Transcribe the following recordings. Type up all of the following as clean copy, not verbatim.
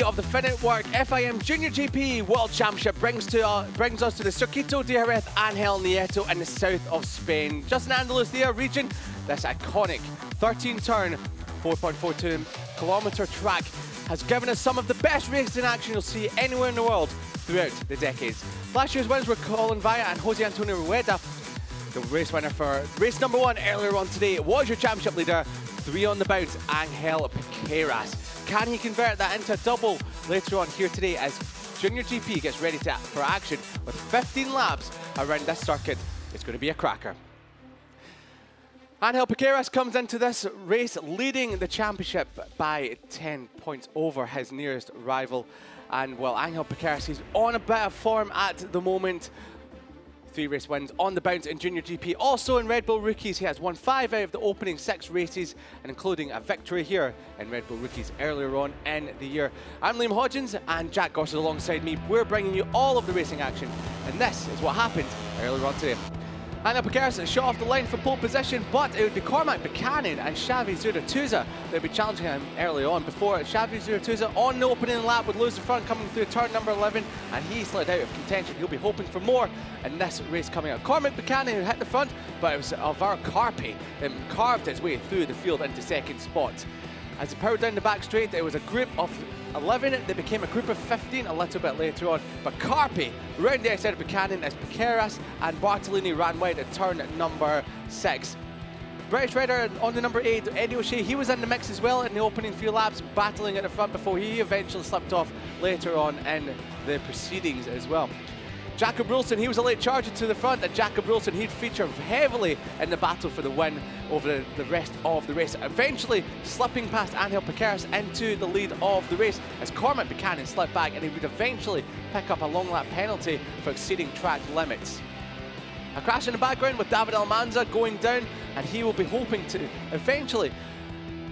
of the Finetwork FIM Junior GP World Championship brings us to the Circuito de Jerez Ángel Nieto in the south of Spain. Just in Andalusia region, this iconic 13-turn, 4.42-kilometre track has given us some of the best racing action you'll see anywhere in the world throughout the decades. Last year's winners were Colin Vaya and Jose Antonio Rueda. The race winner for race number 1 earlier on today was your championship leader, 3 on the bounce, Ángel Piqueras. Can he convert that into a double later on here today as Junior GP gets ready for action with 15 laps around this circuit? It's going to be a cracker. Ángel Piqueras comes into this race leading the championship by 10 points over his nearest rival. And well, Ángel Piqueras, he's on a bit of form at the moment. 3 race wins on the bounce in Junior GP. Also in Red Bull Rookies, he has won 5 out of the opening 6 races, and including a victory here in Red Bull Rookies earlier on in the year. I'm Liam Hodgins, and Jack Goss is alongside me. We're bringing you all of the racing action, and this is what happened earlier on today. Ángel Piqueras shot off the line for pole position, but it would be Cormac Buchanan and Xavi Zuratouza that would be challenging him early on before Xavi Zuratouza on the opening lap would lose the front coming through turn number 11, and he slid out of contention. He'll be hoping for more in this race coming up. Cormac Buchanan who hit the front, but it was Alvaro Carpe that carved his way through the field into second spot. As he powered down the back straight, there was a group of 11 that became a group of 15 a little bit later on. But Carpe round the outside of Buchanan as Piqueras and Bartolini ran wide at turn number 6. British rider on the number 8, Eddie O'Shea, he was in the mix as well in the opening few laps, battling at the front before he eventually slipped off later on in the proceedings as well. Jacob Wilson, he was a late charger to the front, and Jacob Wilson, he'd feature heavily in the battle for the win over the rest of the race, eventually slipping past Ángel Piqueras into the lead of the race as Cormac Buchanan slipped back, and he would eventually pick up a long lap penalty for exceeding track limits. A crash in the background with David Almanza going down, and he will be hoping to eventually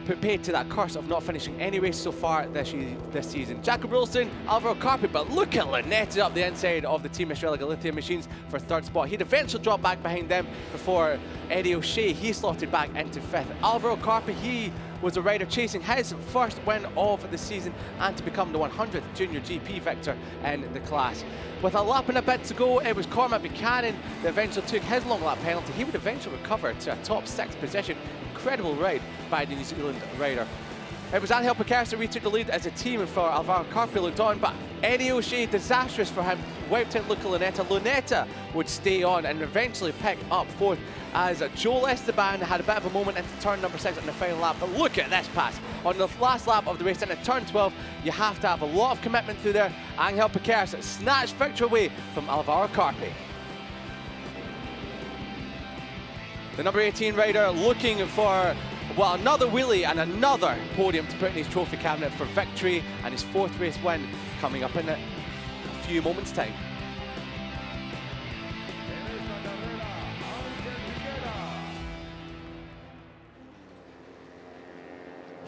put paid to that curse of not finishing any race so far this season. Jacob Wilson, Alvaro Carpe, but look at Lynette up the inside of the Team Estrella Galicia machines for 3rd spot. He'd eventually drop back behind them before Eddie O'Shea, he slotted back into 5th. Alvaro Carpe, he was a rider chasing his first win of the season and to become the 100th Junior GP victor in the class. With a lap and a bit to go, it was Cormac Buchanan that eventually took his long lap penalty. He would eventually recover to a top 6 position. Incredible ride by the New Zealand rider. It was Ángel Piqueras that retook the lead as a team for Alvaro Carpe looked on, but Eddie O'Shea, disastrous for him, wiped out Luca Lunetta. Lunetta would stay on and eventually pick up 4th as Joel Esteban had a bit of a moment into turn number 6 on the final lap. But look at this pass. On the last lap of the race into turn 12, you have to have a lot of commitment through there. Ángel Piqueras snatched victory away from Alvaro Carpe. The number 18 rider looking for, well, another wheelie and another podium to put in his trophy cabinet for victory and his 4th race win coming up in a few moments' time.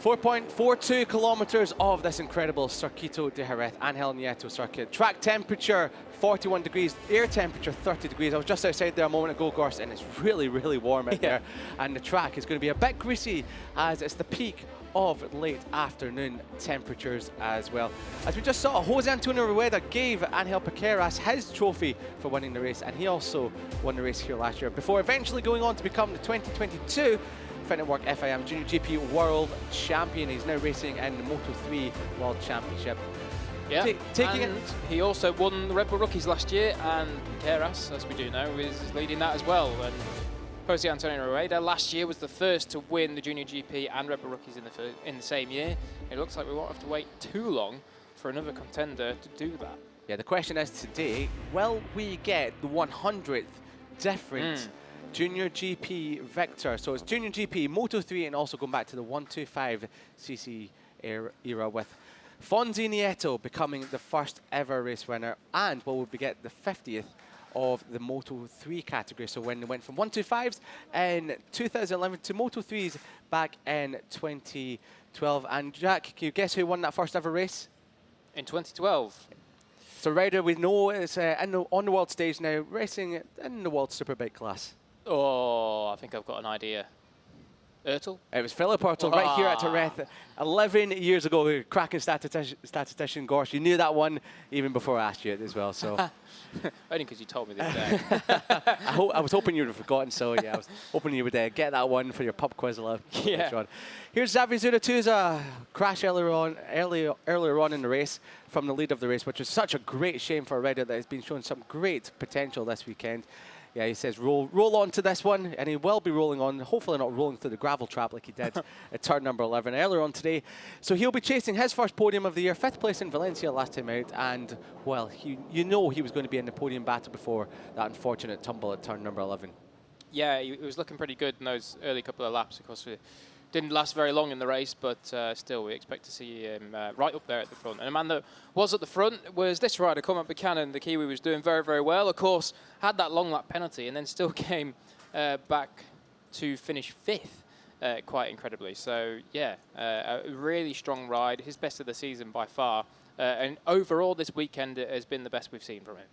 4.42 kilometers of this incredible Circuito de Jerez Ángel Nieto circuit. Track temperature 41 degrees, air temperature 30 degrees. I was just outside there a moment ago, Gors, and it's really, really warm out there. And the track is going to be a bit greasy as it's the peak of late afternoon temperatures as well. As we just saw, Jose Antonio Rueda gave Ángel Piqueras his trophy for winning the race, and he also won the race here last year before eventually going on to become the 2022 Finetwork FIM Junior GP World Champion. He's now racing in the Moto3 World Championship. Yeah, he also won the Red Bull Rookies last year, and Jerez, as we do know, is leading that as well. And Jose Antonio Rueda last year was the first to win the Junior GP and Red Bull Rookies in the same year. It looks like we won't have to wait too long for another contender to do that. Yeah, the question is today, will we get the 100th different Junior GP victor? So it's Junior GP, Moto3, and also going back to the 125cc era with Fonzie Nieto becoming the first ever race winner, and will we get the 50th of the Moto3 category. So when they went from 125s in 2011 to Moto3s back in 2012. And Jack, can you guess who won that first ever race? In 2012. So rider we know is on the world stage now, racing in the world superbike class. Oh, I think I've got an idea. Ertl? It was Philip Ertl right here at Jerez 11 years ago. Cracking statistician, Gorsh. You knew that one even before I asked you it as well. So only because you told me the other day. I was hoping you would have forgotten. So yeah, I was hoping you would get that one for your pub quiz. Yeah. Here's Xavier Zuratuza crash earlier on in the race from the lead of the race, which was such a great shame for a rider that has been showing some great potential this weekend. Yeah, he says roll on to this one, and he will be rolling on, hopefully not rolling through the gravel trap like he did at turn number 11 earlier on today. So he'll be chasing his first podium of the year, 5th place in Valencia last time out, and, well, you know he was going to be in the podium battle before that unfortunate tumble at turn number 11. Yeah, he was looking pretty good in those early couple of laps. Of course, it didn't last very long in the race, but still, we expect to see him right up there at the front. And a man that was at the front was this rider, Cormac Buchanan. The Kiwi was doing very, very well. Of course, had that long lap penalty and then still came back to finish 5th, quite incredibly. So, yeah, a really strong ride. His best of the season by far. And overall, this weekend has been the best we've seen from him.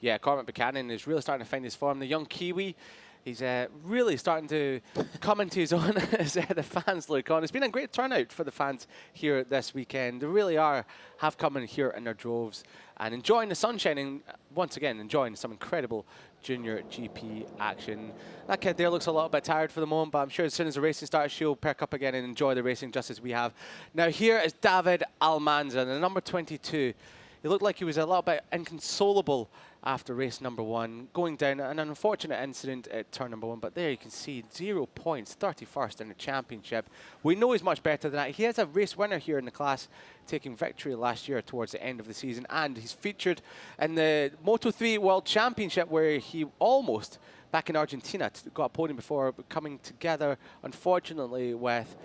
Yeah, Cormac Buchanan is really starting to find his form. The young Kiwi, he's really starting to come into his own as the fans look on. It's been a great turnout for the fans here this weekend. They really have come in here in their droves and enjoying the sunshine and, once again, enjoying some incredible junior GP action. That kid there looks a little bit tired for the moment, but I'm sure as soon as the racing starts, she'll perk up again and enjoy the racing just as we have. Now here is David Almanza, the number 22. He looked like he was a little bit inconsolable after race number 1, going down an unfortunate incident at turn number 1, but there you can see 0 points, 31st in the championship. We know he's much better than that. He has a race winner here in the class, taking victory last year towards the end of the season, and he's featured in the Moto3 World Championship where he almost, back in Argentina, got a podium before coming together, unfortunately, with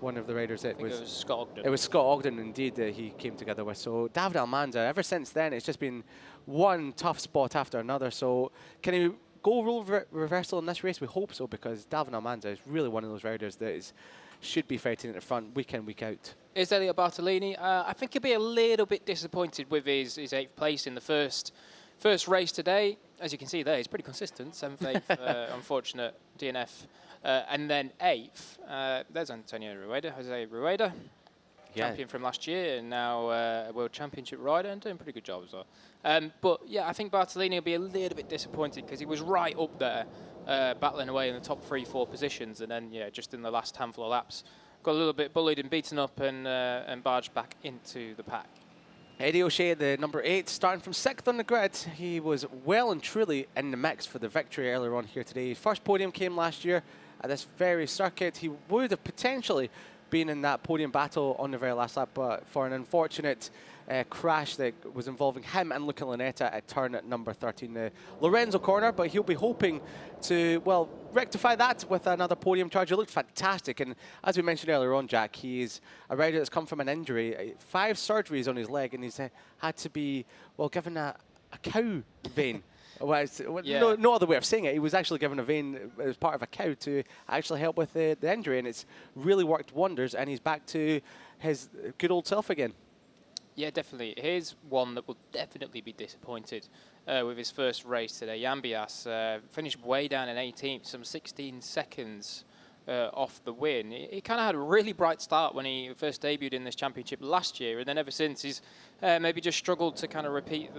one of the riders. It was Scott Ogden. It was Scott Ogden, indeed, that he came together with. So David Almanza, ever since then, it's just been one tough spot after another. So can he go role reversal in this race? We hope so, because David Almanza is really one of those riders that should be fighting at the front week in, week out. Is Elliot Bartolini? I think he'll be a little bit disappointed with his 8th place in the first race today. As you can see there, he's pretty consistent. 7th, 8th, unfortunate DNF. And then 8th, there's Antonio Rueda, Jose Rueda, champion from last year, and now a World Championship rider, and doing a pretty good job as well. But yeah, I think Bartolini will be a little bit disappointed because he was right up there, battling away in the top 3-4 positions, and then just in the last handful of laps, got a little bit bullied and beaten up, and barged back into the pack. Eddie O'Shea, the number 8, starting from 6th on the grid. He was well and truly in the mix for the victory earlier on here today. His first podium came last year at this very circuit. He would have potentially been in that podium battle on the very last lap, but for an unfortunate crash that was involving him and Luca Lanetta at turn at number 13, the Lorenzo corner, but he'll be hoping to, well, rectify that with another podium charge. He looked fantastic, and as we mentioned earlier on, Jack, he's a rider that's come from an injury, 5 surgeries on his leg, and he's had to be, well, given a cow vein. No other way of saying it. He was actually given a vein as part of a cow to actually help with the injury, and it's really worked wonders, and he's back to his good old self again. Yeah, definitely. Here's one that will definitely be disappointed with his first race today. Yambias finished way down in 18th, some 16 seconds off the win. He kind of had a really bright start when he first debuted in this championship last year, and then ever since he's maybe just struggled to kind of repeat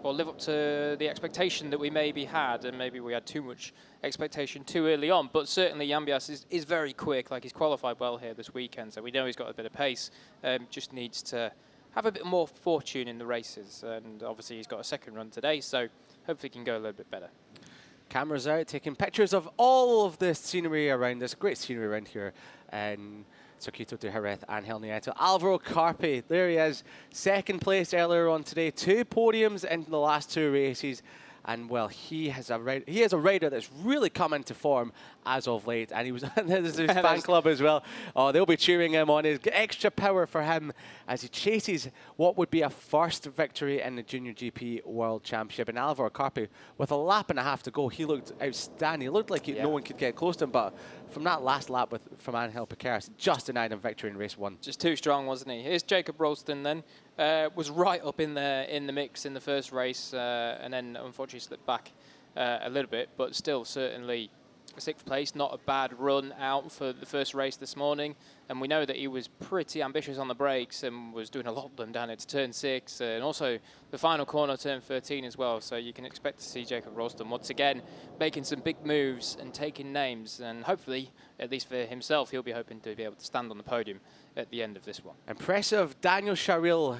or live up to the expectation that we maybe had, and maybe we had too much expectation too early on. But certainly Yambias is very quick. Like, he's qualified well here this weekend, so we know he's got a bit of pace. Just needs to have a bit more fortune in the races, and obviously he's got a second run today, so hopefully he can go a little bit better. Cameras out, taking pictures of all of the scenery around us. Great scenery around here, and Circuito de Jerez and El Nieto. Alvaro Carpe, there he is, 2nd place earlier on today, 2 podiums in the last 2 races, and well, he is a rider that's really come into form as of late, and he was there's his fan club as well. Oh, they'll be cheering him on. His extra power for him as he chases what would be a first victory in the Junior GP World Championship. And Alvaro Carpe, with a lap and a half to go, he looked outstanding. He looked like no one could get close to him, but from that last lap from Angel Piqueras, just denied him victory in race 1. Just too strong, wasn't he? Here's Jacob Rolston then. Was right up in there in the mix in the first race, and then unfortunately slipped back a little bit, but still certainly 6th place, not a bad run out for the first race this morning. And we know that he was pretty ambitious on the brakes and was doing a lot of them down into turn 6 and also the final corner, turn 13 as well. So you can expect to see Jacob Ralston once again making some big moves and taking names. And hopefully, at least for himself, he'll be hoping to be able to stand on the podium at the end of this one. Impressive. Daniel Charil,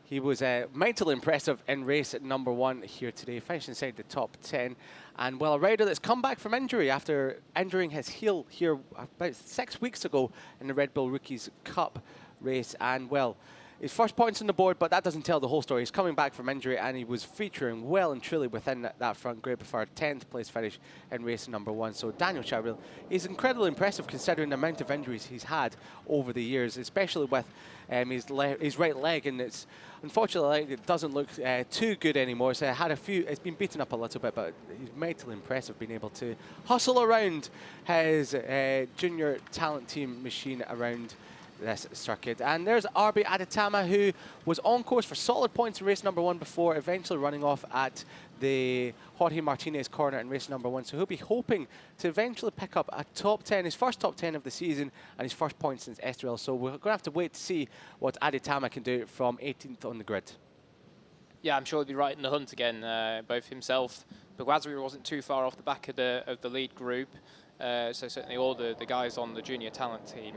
he was mightily impressive in race number 1 here today, finished inside the top 10. And well, a rider that's come back from injury after injuring his heel here about 6 weeks ago in the Red Bull Rookies Cup race. And well, his first points on the board, but that doesn't tell the whole story. He's coming back from injury and he was featuring well and truly within that front group for a 10th place finish in race number 1. So Daniel Charil is incredibly impressive considering the amount of injuries he's had over the years, especially with his right leg, and it's unfortunately it doesn't look too good anymore. So it's been beaten up a little bit, but he's mightily impressive being able to hustle around his junior talent team machine around this circuit. And there's RB Aditama, who was on course for solid points in race number 1 before eventually running off at the Jorge Martinez corner in race number 1. So he'll be hoping to eventually pick up a top 10, his first top 10 of the season and his first point since Estoril. So we're going to have to wait to see what Aditama can do from 18th on the grid. Yeah, I'm sure he'll be right in the hunt again, both himself. But Guazri wasn't too far off the back of the lead group. So certainly all the guys on the junior talent team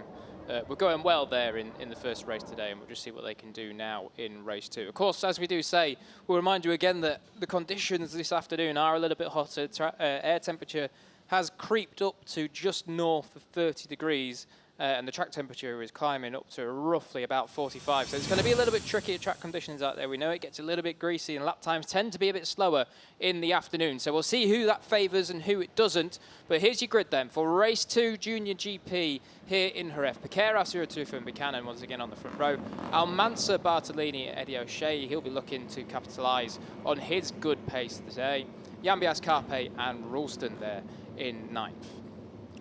were going well there in the first race today, and we'll just see what they can do now in race 2. Of course, as we do say, we'll remind you again that the conditions this afternoon are a little bit hotter. Air temperature has creeped up to just north of 30 degrees, and the track temperature is climbing up to roughly about 45. So it's going to be a little bit tricky at track conditions out there. We know it gets a little bit greasy and lap times tend to be a bit slower in the afternoon. So we'll see who that favours and who it doesn't. But here's your grid then for race 2 Junior GP here in Jerez. Piqueras, 02 from Buchanan once again on the front row. Almanza, Bartolini, Eddie O'Shea. He'll be looking to capitalise on his good pace today. Yambias, Carpe and Ralston there in 9th.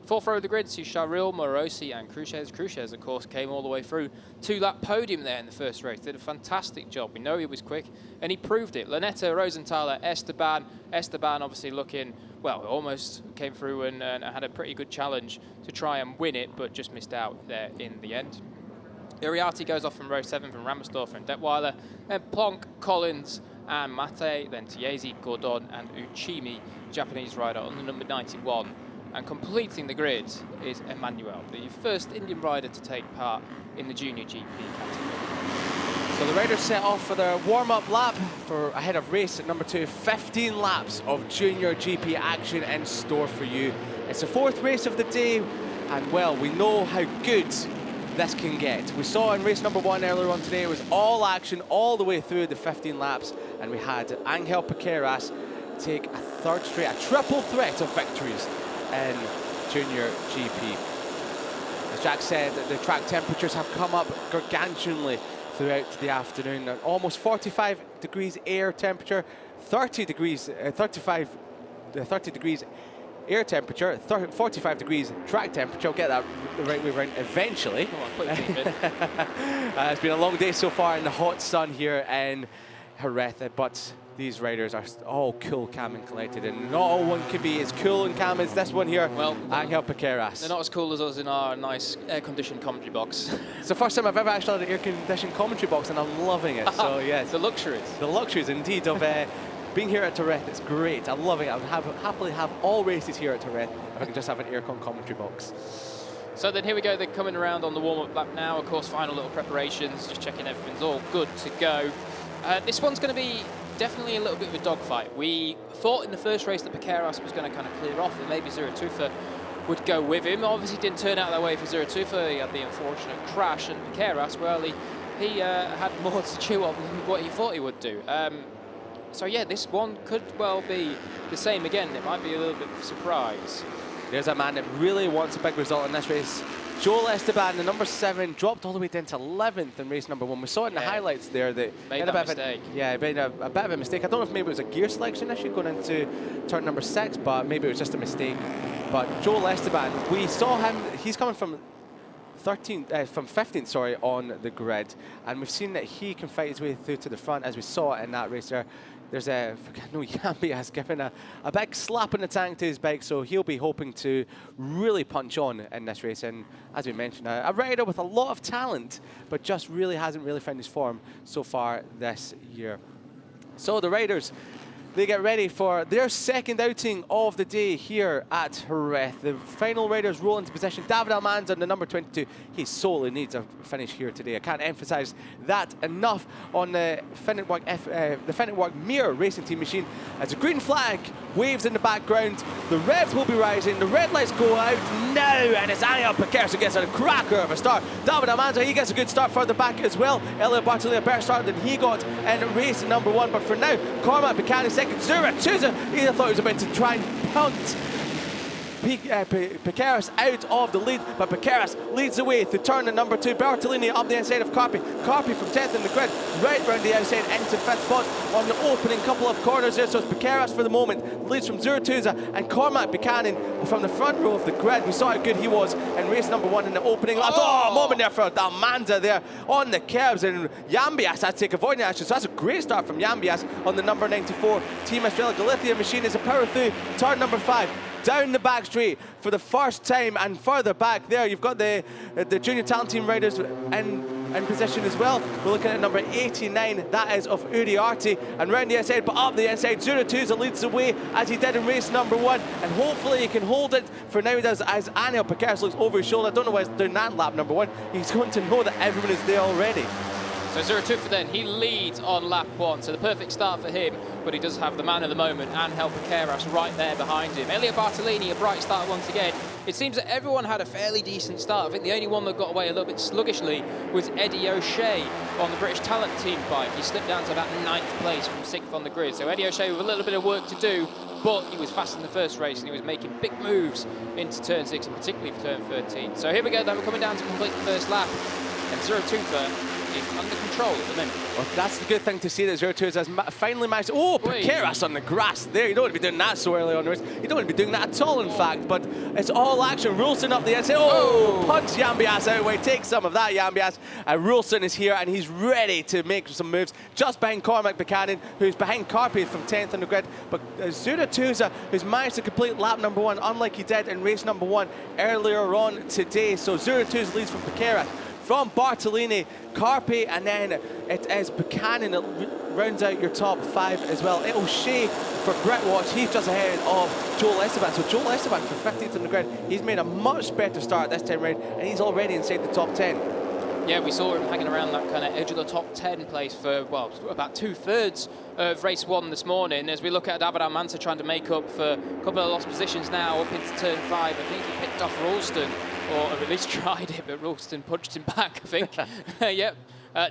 4th row of the grid, see Charil, Morosi and Cruces. Cruces, of course, came all the way through to that podium there in the first race. Did a fantastic job. We know he was quick, and he proved it. Lanetta, Rosenthaler, Esteban. Esteban obviously looking, well, almost came through and had a pretty good challenge to try and win it, but just missed out there in the end. Iriarty goes off from row 7 from Rammersdorf and Detweiler. Then Plonk, Collins and Mate. Then Tiesi, Gordon and Uchimi, Japanese rider on the number 91. And completing the grid is Emmanuel, the first Indian rider to take part in the Junior GP category. So the riders set off for their warm-up lap for ahead of race at number 2. 15 laps of Junior GP action in store for you. It's the 4th race of the day, and well, we know how good this can get. We saw in race number 1 earlier on today, it was all action all the way through the 15 laps, and we had Angel Piqueras take a 3rd straight, a triple threat of victories in Junior GP. As Jack said, the track temperatures have come up gargantuanly throughout the afternoon. Almost 45 degrees air temperature, 30 degrees air temperature, 45 degrees track temperature. I'll get that the right way around eventually. It's been a long day so far in the hot sun here in Jerez, but these riders are all cool, calm and collected, and not all one can be as cool and calm as this one here, well, Angel Piqueras. They're not as cool as us in our nice air-conditioned commentary box. It's the first time I've ever actually had an air-conditioned commentary box, and I'm loving it. So yes, the luxuries. The luxuries indeed of being here at Jerez. It's great. I love it. I would happily have all races here at Jerez if I can just have an aircon commentary box. So then here we go. They're coming around on the warm-up lap now. Of course, final little preparations, just checking everything's all good to go. This one's going to be definitely a little bit of a dogfight. We thought in the first race that Piqueras was going to kind of clear off, and maybe Zuratufa would go with him. Obviously, didn't turn out that way for Zuratufa. He had the unfortunate crash, and Piqueras, well, he had more to chew on than what he thought he would do. So yeah, this one could well be the same again. It might be a little bit of a surprise. There's a man that really wants a big result in this race. Joel Esteban, the number 7, dropped all the way down to 11th in race number 1. We saw it in the highlights there. That made that mistake. He made a bit of a mistake. I don't know if maybe it was a gear selection issue going into turn number 6, but maybe it was just a mistake. But Joel Esteban, we saw him, he's coming from 15th, sorry, on the grid, and we've seen that he can fight his way through to the front, as we saw in that race there. there's Yambi has given a big slap in the tank to his bike, so he'll be hoping to really punch on in this race. And as we mentioned, a rider with a lot of talent, but just hasn't found his form so far this year. So the riders, they get ready for their second outing of the day here at Jerez. The final riders roll into position. David Almanza on the number 22. He solely needs a finish here today. I can't emphasize that enough on the Finetwork Mirror Racing Team machine. As a green flag waves in the background, the revs will be rising. The red lights go out now, and it's Angel Piqueras who gets a cracker of a start. David Almanza, he gets a good start further back as well. Elliot Bartolini, a better start than he got in race number 1. But for now, Cormac Buchanan second. Zuratuza, he thought he was about to try and punt Piqueras out of the lead, but Piqueras leads the way through turn number 2. Bartolini up the inside of Carpi. Carpi from 10th in the grid, right round the outside into 5th spot on the opening couple of corners there. So it's Piqueras for the moment, leads from Zuratuza, and Cormac Buchanan from the front row of the grid. We saw how good he was in race number 1 in the opening lap. Oh, a moment there for Almanza there on the curbs, and Yambias had to take avoiding action. So that's a great start from Yambias on the number 94 Team Australia Galicia machine. Is a power through turn number 5. Down the back straight for the first time, and further back there you've got the junior talent team riders in position as well. We're looking at number 89, that is of Uriarte, and round the inside, but up the inside, Zuratuza leads the way as he did in race number 1, and hopefully he can hold it for now. He does, as Angel Piqueras looks over his shoulder. I don't know why he's doing that in lap number 1. He's going to know that everyone is there already. So Zuratuza then, he leads on lap 1, so the perfect start for him, but he does have the man of the moment, Angel Piqueras, right there behind him. Elliot Bartolini, a bright start once again. It seems that everyone had a fairly decent start. I think the only one that got away a little bit sluggishly was Eddie O'Shea on the British Talent Team bike. He slipped down to about 9th place from 6th on the grid. So Eddie O'Shea with a little bit of work to do, but he was fast in the first race and he was making big moves into turn 6 and particularly for turn 13. So here we go then, we're coming down to complete the first lap, and Zuratuza under control at the minute. Well, that's the good thing to see, that Zuratuza has finally managed. Oh, Piqueras on the grass there. You don't want to be doing that so early on the race. You don't want to be doing that at all, in fact. But it's all action. Rulson up the inside. Oh, punch Yambias out. Well, take some of that, Yambias. Rulson is here and he's ready to make some moves. Just behind Cormac Buchanan, who's behind Carpi from 10th on the grid. But Zuratuza, who's managed to complete lap number 1, unlike he did in race number 1 earlier on today. So Zuratuza leads from Piqueras, from Bartolini, Carpi, and then it is Buchanan that rounds out your top 5 as well. O'Shea for Britwatch, he's just ahead of Joel Esteban. So Joel Esteban for 15th on the grid, he's made a much better start this time round, and he's already inside the top 10. Yeah, we saw him hanging around that kind of edge of the top 10 place for, well, about 2/3 of race 1 this morning. As we look at David Almanza trying to make up for a couple of lost positions now up into turn 5. I think he picked off Ralston, or at least tried it, but Ralston punched him back, I think. Yep.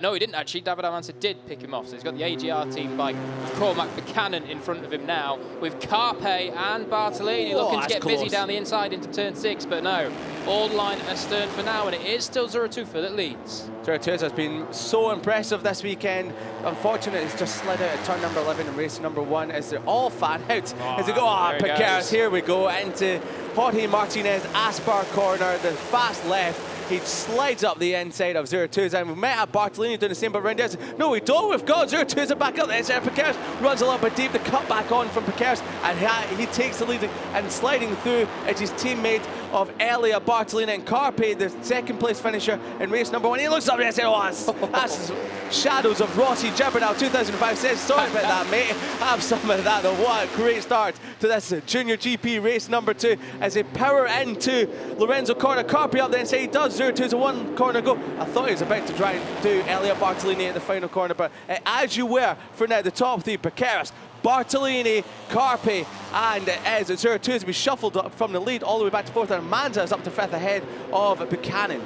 No, he didn't actually. David Almanza did pick him off. So he's got the AGR team bike with Cormac Buchanan in front of him now, with Carpe and Bartolini looking to get busy down the inside into turn 6, but no. All line astern for now, and it is still Zuratuza that leads. Zuratuza has been so impressive this weekend. Unfortunately, he's just slid out at turn number 11 in race number 1 as they're all fan out. As they go, Piqueras, here we go, into Jorge Martinez, Aspar corner, the fast left. He slides up the inside of Zuratuza, and we might have Bartolini doing the same, but round there. No, we don't. We've got Zuratuza back up the inside. Piqueras runs a little bit deep. The cut back on from Piqueras, and he takes the lead, and sliding through, it's his teammate of Elia, Bartolini, and Carpe, the second place finisher in race number 1. He looks up there and says, oh, that's shadows of Rossi Gibernal 2005. Says, sorry about that, mate. Have some of that, though. What a great start to this Junior GP race number 2 as they power into Lorenzo Corner. Carpe up the inside. He does Zuratuza, 1 corner go. I thought he was about to try and do Elliot Bartolini at the final corner, but as you were for now, the top 3, Piqueras, Bartolini, Carpe, and as Zuratuza to be shuffled up from the lead all the way back to 4th, and Almanza is up to 5th ahead of Buchanan.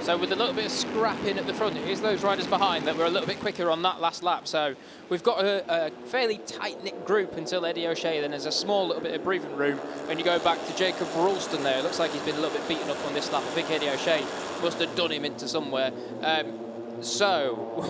So with a little bit of scrapping at the front, here's those riders behind that were a little bit quicker on that last lap. So we've got a fairly tight-knit group until Eddie O'Shea. Then there's a small little bit of breathing room. And you go back to Jacob Ralston there. It looks like he's been a little bit beaten up on this lap. I think Eddie O'Shea must have done him into somewhere. So,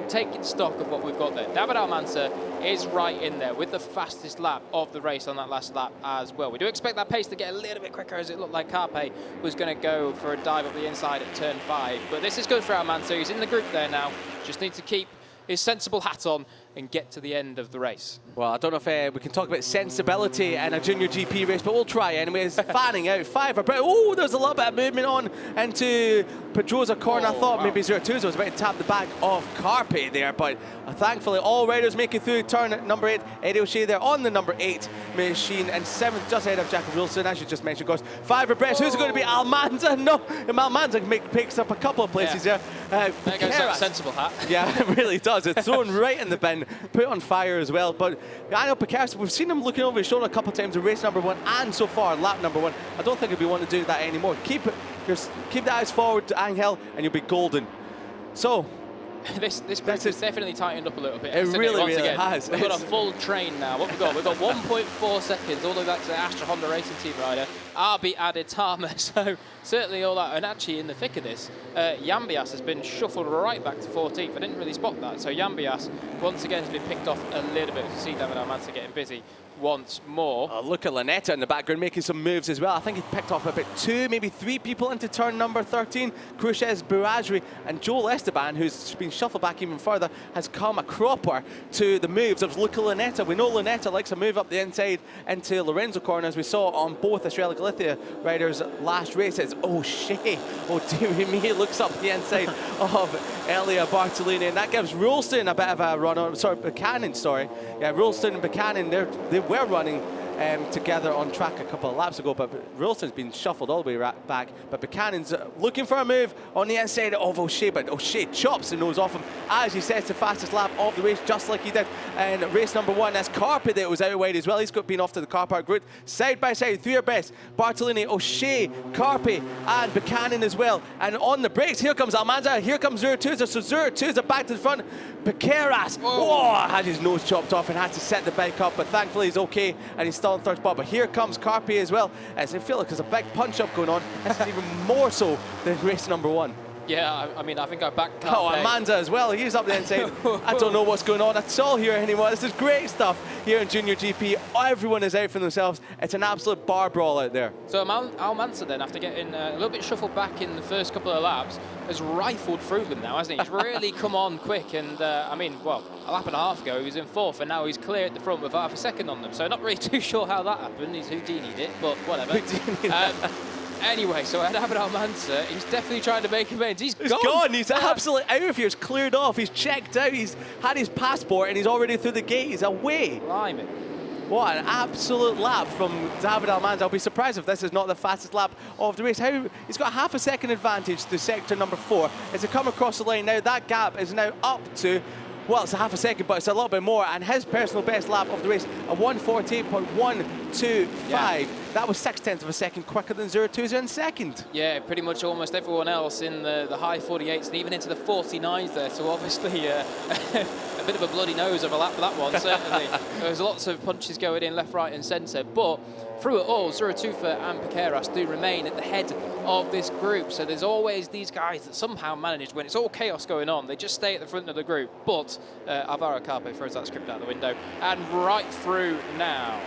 taking stock of what we've got there. David Almanza is right in there with the fastest lap of the race on that last lap as well. We do expect that pace to get a little bit quicker, as it looked like Carpe was going to go for a dive up the inside at turn 5. But this is good for Almanza. He's in the group there now. Just needs to keep his sensible hat on and get to the end of the race. Well, I don't know if we can talk about sensibility in a Junior GP race, but we'll try anyways. Fanning out, 5 but oh, there's a little bit of movement on into Pedrosa corner. I thought maybe 02 was about to tap the back of Carpe there, but thankfully all riders making through turn number 8. Eddie O'Shea there on the number 8 machine, and 7th just ahead of Jacob Wilson, as you just mentioned, of course. 5 abreast. Who's it going to be? Almanza? No, Almanza picks up a couple of places there. There goes that sensible hat. Yeah, it really does. It's thrown right in the bin, put on fire as well. But I know Picasso, we've seen him looking over his shoulder a couple of times in race number 1 and so far lap number 1. I don't think he'll be wanting to do that anymore. Keep the eyes forward to Angel and you'll be golden. So this group has definitely tightened up a little bit. It really has. We've got a full train now. What we've got? We've got 1.4 seconds all the way back to the Astra Honda Racing Team rider, Arbi Aditama. So certainly all that. And actually in the thick of this, Yambias has been shuffled right back to 14th. I didn't really spot that. So Yambias once again has been picked off a little bit. You see David Almanza getting busy once more. Look at Lanetta in the background making some moves as well. I think he picked off about 2, maybe 3 people into turn number 13. Cruces, Burazri and Joel Esteban, who's been shuffled back even further, has come a cropper to the moves of Luca Lanetta. We know Lanetta likes a move up the inside into Lorenzo corner, as we saw on both Estrella Galicia riders last race. It's O'Shea. Oh dear me, he looks up the inside of Elia Bartolini, and that gives Ralston a bit of a run on. Sorry, Buchanan, sorry. Yeah, Ralston and Buchanan, they were running together on track a couple of laps ago, but Ralston's been shuffled all the way back. But Buchanan's looking for a move on the inside of O'Shea, but O'Shea chops the nose off him as he sets the fastest lap of the race, just like he did in race number 1. That's Carpe that was out wide as well. He's been off to the car park route. Side by side, 3 are best. Bartolini, O'Shea, Carpe, and Buchanan as well. And on the brakes, here comes Almanza, here comes Zuratuza. So Zuratuza back to the front. Piqueras, had his nose chopped off and had to set the bike up, but thankfully he's okay and he's still in 3rd spot. But here comes Carpe as well, as I feel like there's a big punch-up going on. This is even more so than race number 1. Yeah, I mean, I think I backed Carpe. Oh, Almanza as well. He's up the inside. I don't know what's going on at all here anymore. This is great stuff here in Junior GP. Everyone is out for themselves. It's an absolute bar brawl out there. So Almanza then, after getting a little bit shuffled back in the first couple of laps, has rifled through them now, hasn't he? He's really come on quick. And I mean, well, a lap and a half ago he was in 4th, and now he's clear at the front with half a second on them. So not really too sure how that happened. He's Houdini'd it, but whatever. Anyway, so David Almanza, he's definitely trying to make amends. He's gone. He's absolutely out of here. He's cleared off. He's checked out. He's had his passport and he's already through the gate. He's away. Blimey. What an absolute lap from David Almanza. I'll be surprised if this is not the fastest lap of the race. He's got half a second advantage to sector number 4. As he come across the line now, that gap is now up to, well, it's a half a second, but it's a little bit more. And his personal best lap of the race, a 1:48.125. Yeah. That was 0.6 of a second quicker than Zuratuza in second. Yeah, pretty much almost everyone else in the high 48s and even into the 49s there. So obviously a bit of a bloody nose of a lap for that one, certainly. There's lots of punches going in left, right and centre. But through it all, Zuratuza and Piqueras do remain at the head of this group. So there's always these guys that somehow manage, when it's all chaos going on, they just stay at the front of the group. But Alvaro Carpe throws that script out the window and right through now.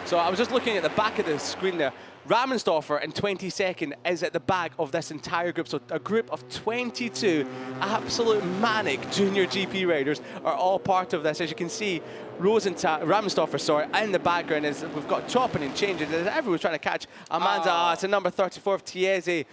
So I was just looking at the back of the screen there. Ramensdorfer in 22nd is at the back of this entire group. So a group of 22 absolute manic Junior GP riders are all part of this. As you can see, Ramensdorfer, in the background is we've got chopping and changing. Everyone's trying to catch Almanza. It's a number 34 of Tiese.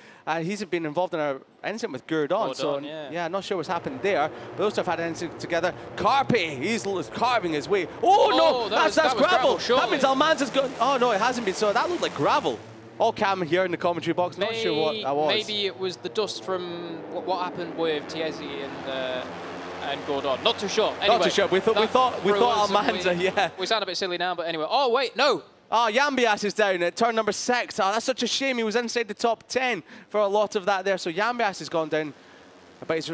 He's been involved in an incident with Gurdon. So yeah, not sure what's happened there. But those two have had an incident together. Carpe, he's carving his way. Oh no, that's gravel. That means Almanza's gone. Oh no, it hasn't been. So that looked like gravel. All Cam here in the commentary box, not sure what that was. Maybe it was the dust from what happened with Tiese and Gordon. Not too sure. Anyway, not too sure. We thought Almanza, yeah. We sound a bit silly now, but anyway. Oh wait, no. Oh, Yambias is down at turn number 6. Oh, that's such a shame. He was inside the top 10 for a lot of that there. So Yambias has gone down, but he's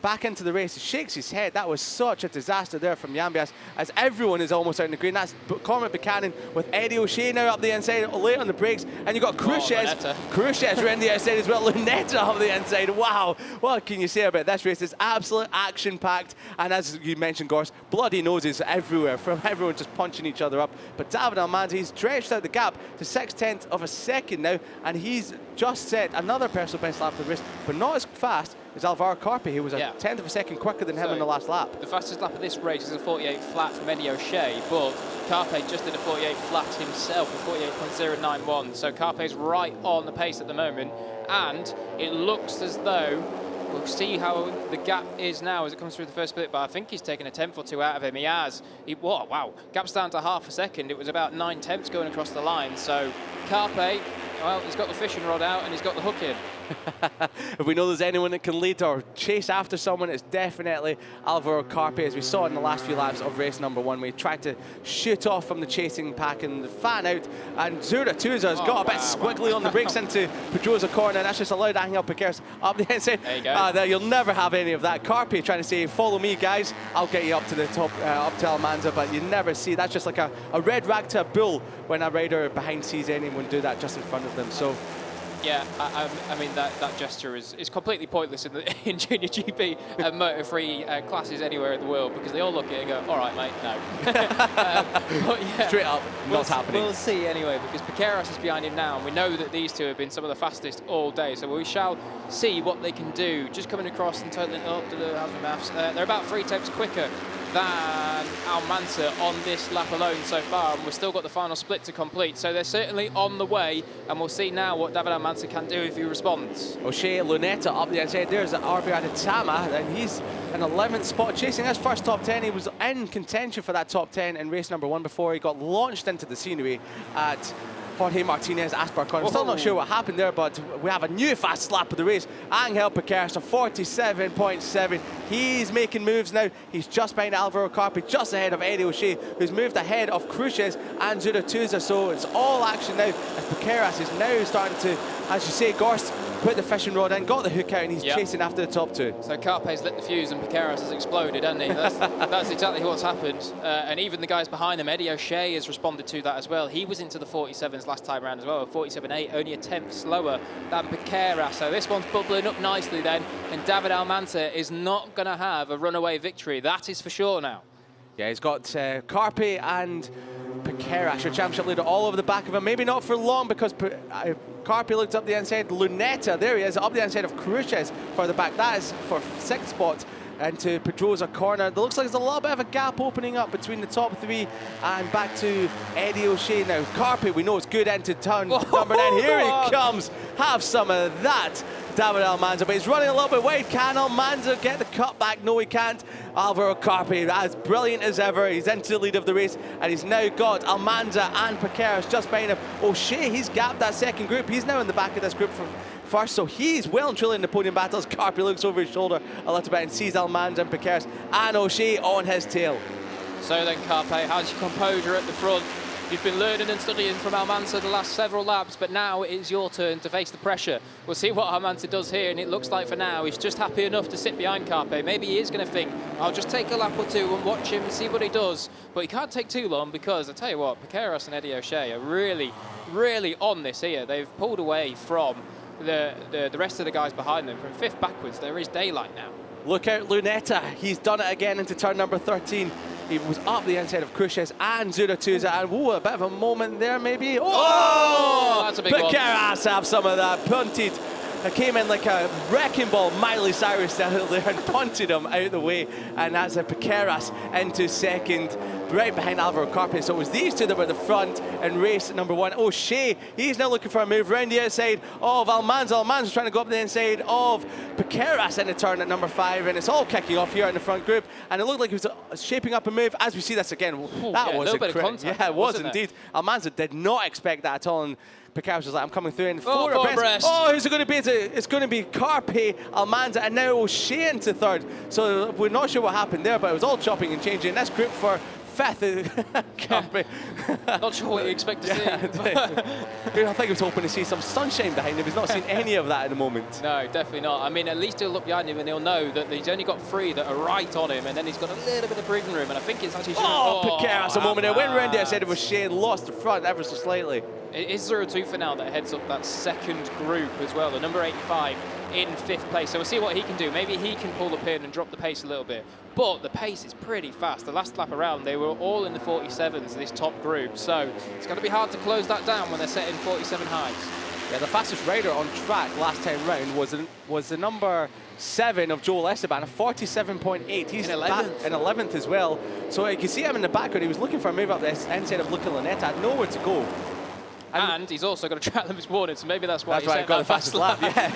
back into the race. He shakes his head. That was such a disaster there from Yambias, as everyone is almost out in the green. That's Cormac Buchanan with Eddie O'Shea now up the inside, late on the brakes. And you've got Cruces. Cruces around the outside as well. Lunetta up the inside. Wow. What can you say about this race? It's absolute action-packed. And as you mentioned, Gors, bloody noses everywhere from everyone just punching each other up. But David Almanza, he's stretched out the gap to 0.6 of a second now. And he's just set another personal best lap for the race, but not as fast is Alvaro Carpi, who was a tenth of a second quicker than him in the last lap. The fastest lap of this race is a 48 flat from Eddie O'Shea, but Carpe just did a 48 flat himself, a 48.091. So Carpe's right on the pace at the moment, and it looks as though we'll see how the gap is now as it comes through the first split, but I think he's taken a tenth or two out of him. He has. Wow, gap's down to half a second. It was about 9 tenths going across the line. So Carpe, well, he's got the fishing rod out and he's got the hook in. If we know there's anyone that can lead or chase after someone, it's definitely Alvaro Carpi, as we saw in the last few laps of race number 1. We tried to shoot off from the chasing pack and fan out, and Zura-Tuza has got a bit squiggly on the brakes into Pedrosa corner, and that's just allowed Angel Piqueras up the inside. There you go. You'll never have any of that. Carpi trying to say, follow me, guys, I'll get you up to the top, up to Almanza, but you never see. That's just like a red rag to a bull when a rider behind sees anyone do that just in front of them. So. Yeah, I mean, that gesture is completely pointless in Junior GP and motor-free classes anywhere in the world, because they all look at it and go, all right, mate, no. But yeah, straight up, not happening. We'll see anyway, because Piqueras is behind him now, and we know that these two have been some of the fastest all day, so we shall see what they can do. Just coming across and totaling up to the maths, they're about 3 tenths quicker than Almanza on this lap alone so far, and we've still got the final split to complete, so they're certainly on the way, and we'll see now what David Almanza can do if he responds. O'Shea Lunetta up the inside. There's RB Adetama, and he's in 11th spot, chasing his first top 10. He was in contention for that top 10 in race number 1 before he got launched into the scenery at Jorge Martinez Asparcon. I'm still not sure what happened there, but we have a new fast lap of the race. Angel Piqueras, a 47.7. He's making moves now. He's just behind Alvaro Carpi, just ahead of Eddie O'Shea, who's moved ahead of Cruces and Zura-Tuza. So it's all action now, as Piqueras is now starting to, as you say, Gorst, put the fishing rod in, got the hook out, and he's chasing after the top 2. So Carpe's lit the fuse and Piqueras has exploded, hasn't he? That's exactly what's happened. And even the guys behind him, Eddie O'Shea has responded to that as well. He was into the 47s last time around as well, 47.8, only a tenth slower than Piqueras. So this one's bubbling up nicely then, and David Almanza is not going to have a runaway victory. That is for sure now. Yeah, he's got Carpi and Piqueras, your championship leader, all over the back of him. Maybe not for long, because Carpi looked up the inside. Lunetta, there he is, up the inside of Cruces for the back. That is for 6th spot into Pedrosa corner. It looks like there's a little bit of a gap opening up between the top 3 and back to Eddie O'Shea now. Carpi, we know it's good into turn number 9. Here he comes. Have some of that, David Almanza, but he's running a little bit wide. Can Almanza get the cut back? No, he can't. Alvaro Carpi, as brilliant as ever. He's into the lead of the race, and he's now got Almanza and Piqueras just behind him. O'Shea, he's gapped that second group. He's now in the back of this group from first, so he's well and truly in the podium battles. Carpi looks over his shoulder a little bit and sees Almanza and Piqueras and O'Shea on his tail. So then, Carpe, how's your composure at the front? You've been learning and studying from Almanza the last several laps, but now it is your turn to face the pressure. We'll see what Almanza does here, and it looks like for now he's just happy enough to sit behind Carpe. Maybe he is going to think, I'll just take a lap or two and watch him and see what he does. But he can't take too long, because I tell you what, Piqueras and Eddie O'Shea are really, really on this here. They've pulled away from the rest of the guys behind them. From 5th backwards, there is daylight now. Look out, Lunetta. He's done it again into turn number 13. He was up the inside of Cruces and Zura-Tuza, and whoa, a bit of a moment there maybe. Oh, that's a big one. Piqueras have some of that, punted. It came in like a wrecking ball, Miley Cyrus down there, and punted him out the way, and that's a Piqueras into 2nd, right behind Alvaro Carpi. So it was these two that were the front in race number 1. O'Shea, he's now looking for a move around the outside of Almanza. Almanza's trying to go up the inside of Piqueras in the turn at number 5, and it's all kicking off here in the front group, and it looked like he was shaping up a move. As we see this again, that was a bit of contact. Yeah, it was indeed. Almanza did not expect that at all, and Piqueras was like, I'm coming through in 4 abreast. Oh, who's it going to be? It's going to be Carpi, Almanza, and now O'Shea into 3rd. So we're not sure what happened there, but it was all chopping and changing. This group for 5th, Carpi. Not sure what you expect to see. I think he was hoping to see some sunshine behind him. He's not seen any of that at the moment. No, definitely not. I mean, at least he'll look behind him and he'll know that he's only got 3 that are right on him, and then he's got a little bit of breathing room, and I think it's actually... Piqueras a moment there. Went round the outside of O'Shea and lost the front ever so slightly. It is Zura-Tuza for now that heads up that 2nd group as well, the number 85 in 5th place. So we'll see what he can do. Maybe he can pull the pin and drop the pace a little bit. But the pace is pretty fast. The last lap around, they were all in the 47s, this top group. So it's going to be hard to close that down when they're setting 47 highs. Yeah, the fastest rider on track last time round was the number 47 of Joel Esteban, a 47.8. He's in 11th. back in 11th as well. So you can see him in the background. He was looking for a move up the inside of Luca Lunetta. Had nowhere to go. And he's also got a track limit warning, so maybe that's why he got the fastest lap. Yeah.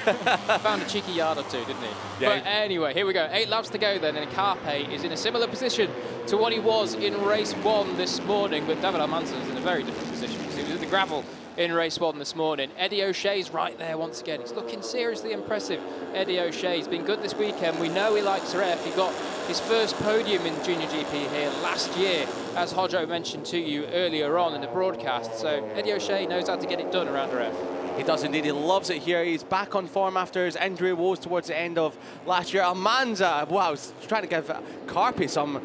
Found a cheeky yard or two, didn't he? Yeah. But anyway, here we go. 8 laps to go then, and Carpe is in a similar position to what he was in race 1 this morning, but David Almanza is in a very different position because he was in the gravel in race 1 this morning. Eddie O'Shea's right there once again. He's looking seriously impressive. Eddie O'Shea's been good this weekend. We know he likes ref. He got his first podium in Junior GP here last year, as Hodjo mentioned to you earlier on in the broadcast. So Eddie O'Shea knows how to get it done around ref. He does indeed. He loves it here. He's back on form after his injury woes towards the end of last year. Almanza, wow, I was trying to give Carpe some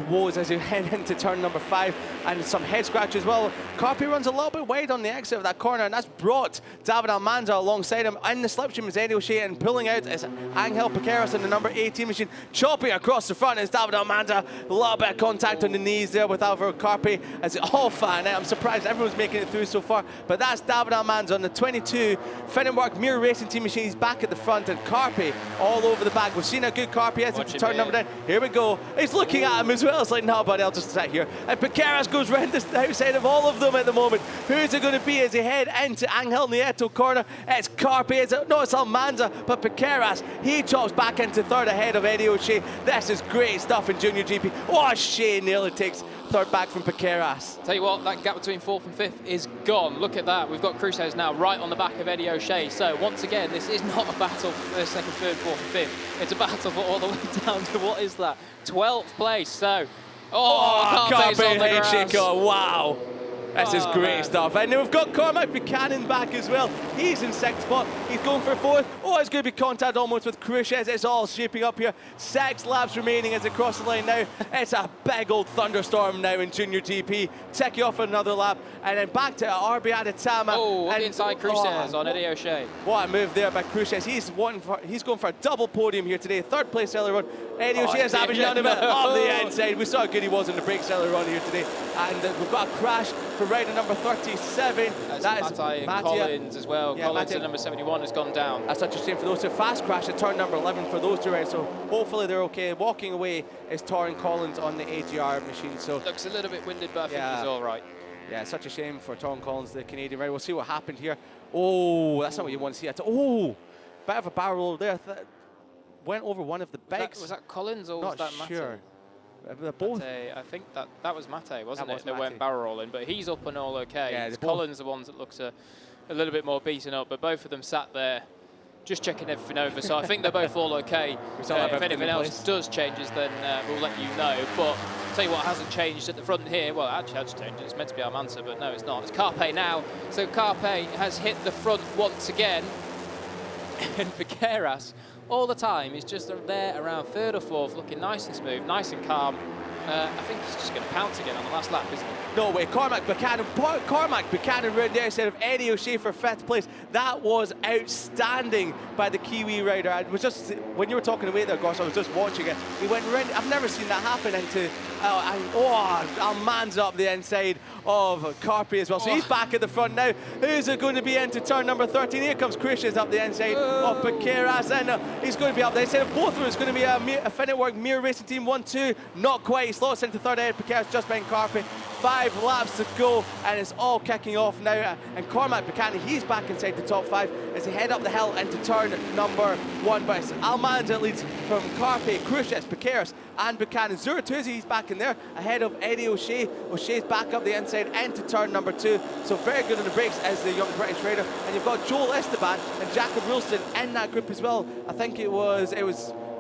woes as he head into turn number 5, and some head scratch as well. Carpe runs a little bit wide on the exit of that corner, and that's brought David Almanza alongside him. In the slipstream is Eddie O'Shea, and pulling out is Angel Piqueras in the number 18 machine. Chopping across the front is David Almanza. A little bit of contact on the knees there with Alvaro Carpe as it all fan out. I'm surprised everyone's making it through so far, but that's David Almanza on the 22 Finetwork Mirror Racing Team machine. He's back at the front, and Carpe all over the back. We've seen how good Carpe is into turn number 9. Here we go. He's looking at him as well. It's like, no, buddy, I'll just sit here. And Piqueras goes round the outside of all of them at the moment. Who's it going to be as he head into Angel Nieto corner? It's Carpe. No, it's Almanza, but Piqueras, he chops back into third ahead of Eddie O'Shea. This is great stuff in Junior GP. Oh, O'Shea nearly takes third back from Piqueras. Tell you what, that gap between 4th and 5th is gone. Look at that. We've got Cruces now right on the back of Eddie O'Shea. So once again, this is not a battle for the 2nd, 3rd, 4th and 5th. It's a battle for all the way down to, what is that, 12th place. So, Carpe's on the grass. Chico, wow. This is great stuff. And we've got Cormac Buchanan back as well. He's in 6th spot. He's going for 4th. Oh, it's going to be contact almost with Cruces. It's all shaping up here. 6 laps remaining as it crosses the line now. It's a big old thunderstorm now in Junior GP. Take you off for another lap. And then back to RB Adetama. Oh, and inside Cruces on Eddie O'Shea. What a move there by Cruces. He's going for a double podium here today. 3rd place earlier on. Eddie O'Shea is averaging down a bit off the inside. We saw how good he was in the brakes earlier on here today. And we've got a crash for rider number 37. That is Mattia and Collins as well. Yeah, Collins at number 71 has gone down. That's such a shame for those two. Fast crash at turn number 11 for those two riders. So hopefully they're okay. Walking away is Torrin Collins on the AGR machine. So looks a little bit winded, but I think he's all right. Yeah, such a shame for Torrin Collins, the Canadian rider. We'll see what happened here. Oh, that's not what you want to see. Oh, bit of a barrel roll there. Went over one of the bikes. Was that Collins or was that Mate? Sure. They're both. Mate, I think that was Mate, wasn't it? They Mate. went barrel rolling, but he's up and all okay. Yeah, it's Collins the ones that looks a little bit more beaten up, but both of them sat there just checking everything over. So I think they're both all okay. If anything else does changes, then we'll let you know. But I'll tell you what hasn't changed at the front here. Well, it actually has changed. It's meant to be Almanza, but no, it's not. It's Carpe now. So Carpe has hit the front once again. And Piqueras, all the time, he's just there around 3rd or 4th, looking nice and smooth, nice and calm. I think he's just going to pounce again on the last lap, isn't he? No way. Cormac Buchanan round there instead of Eddie O'Shea for 5th place. That was outstanding by the Kiwi rider. I was just, when you were talking away there, Gosh, I was just watching it. He went round. I've never seen that happen into, Almanza up the inside of Carpe as well. So he's back at the front now. Who's it going to be into turn number 13? Here comes Cruces up the inside of Piqueras. And he's going to be up there. Instead of both of them, it's going to be a Finetwork Mirror Racing Team 1-2. Not quite. He slots into 3rd ahead. Piqueras just behind Carpe. 5 laps to go, and it's all kicking off now. And Cormac Buchanan, he's back inside the top 5 as he head up the hill into turn number 1. But it's Almanza leads from Carpe, Cruces, Piqueras, and Buchanan. Zuratuzzi, he's back in there ahead of Eddie O'Shea. O'Shea's back up the inside into turn number 2. So very good on the brakes as the young British rider. And you've got Joel Esteban and Jacob Rulston in that group as well. I think it was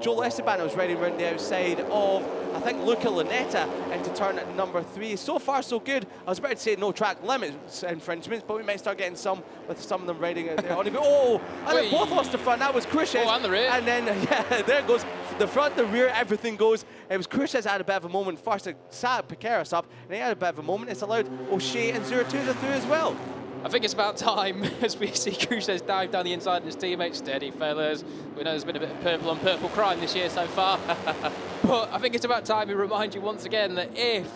Joel Esteban who was riding around the outside of, I think, Luca Lunetta into turn number 3. So far, so good. I was about to say no track limits infringements, but we might start getting some with some of them riding out there. And then both lost the front. That was Cruces. And the rear. And then, there it goes. The front, the rear, everything goes. It was Cruces had a bit of a moment first to sat Piqueras up, and he had a bit of a moment. It's allowed O'Shea and Zuratuzzi through as well. I think it's about time as we see Cruces dive down the inside and his teammates. Steady, fellas. We know there's been a bit of purple on purple crime this year so far. But I think it's about time we remind you once again that if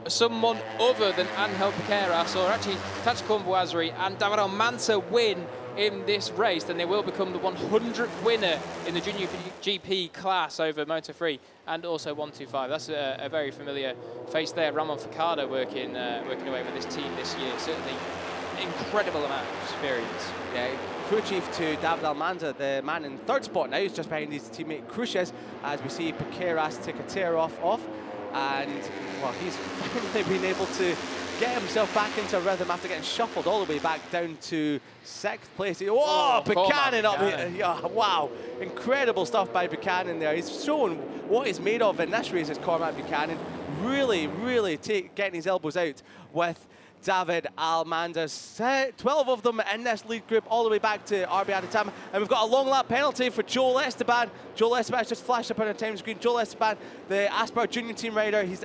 someone other than Angel Piqueras or actually Tachiko Mbouazri and David Almanza win in this race, then they will become the 100th winner in the Junior GP class over Moto3 and also 125. That's a very familiar face there. Ramon Ficado working away with this team this year. Certainly incredible amount of experience. Yeah, crew chief to David Almanza, the man in third spot now. He's just behind his teammate Cruces, as we see Piqueras take a tear off. And, well, he's finally been able to get himself back into rhythm after getting shuffled all the way back down to 6th place. Whoa, Buchanan up here. Yeah, wow, incredible stuff by Buchanan there. He's shown what he's made of in this race, is Cormac Buchanan. Really getting his elbows out with David Almanza. 12 of them in this lead group, all the way back to RB Adetama. And we've got a long lap penalty for Joel Esteban. Joel Esteban's just flashed up on our time screen. Joel Esteban, the Aspar Junior team rider, he's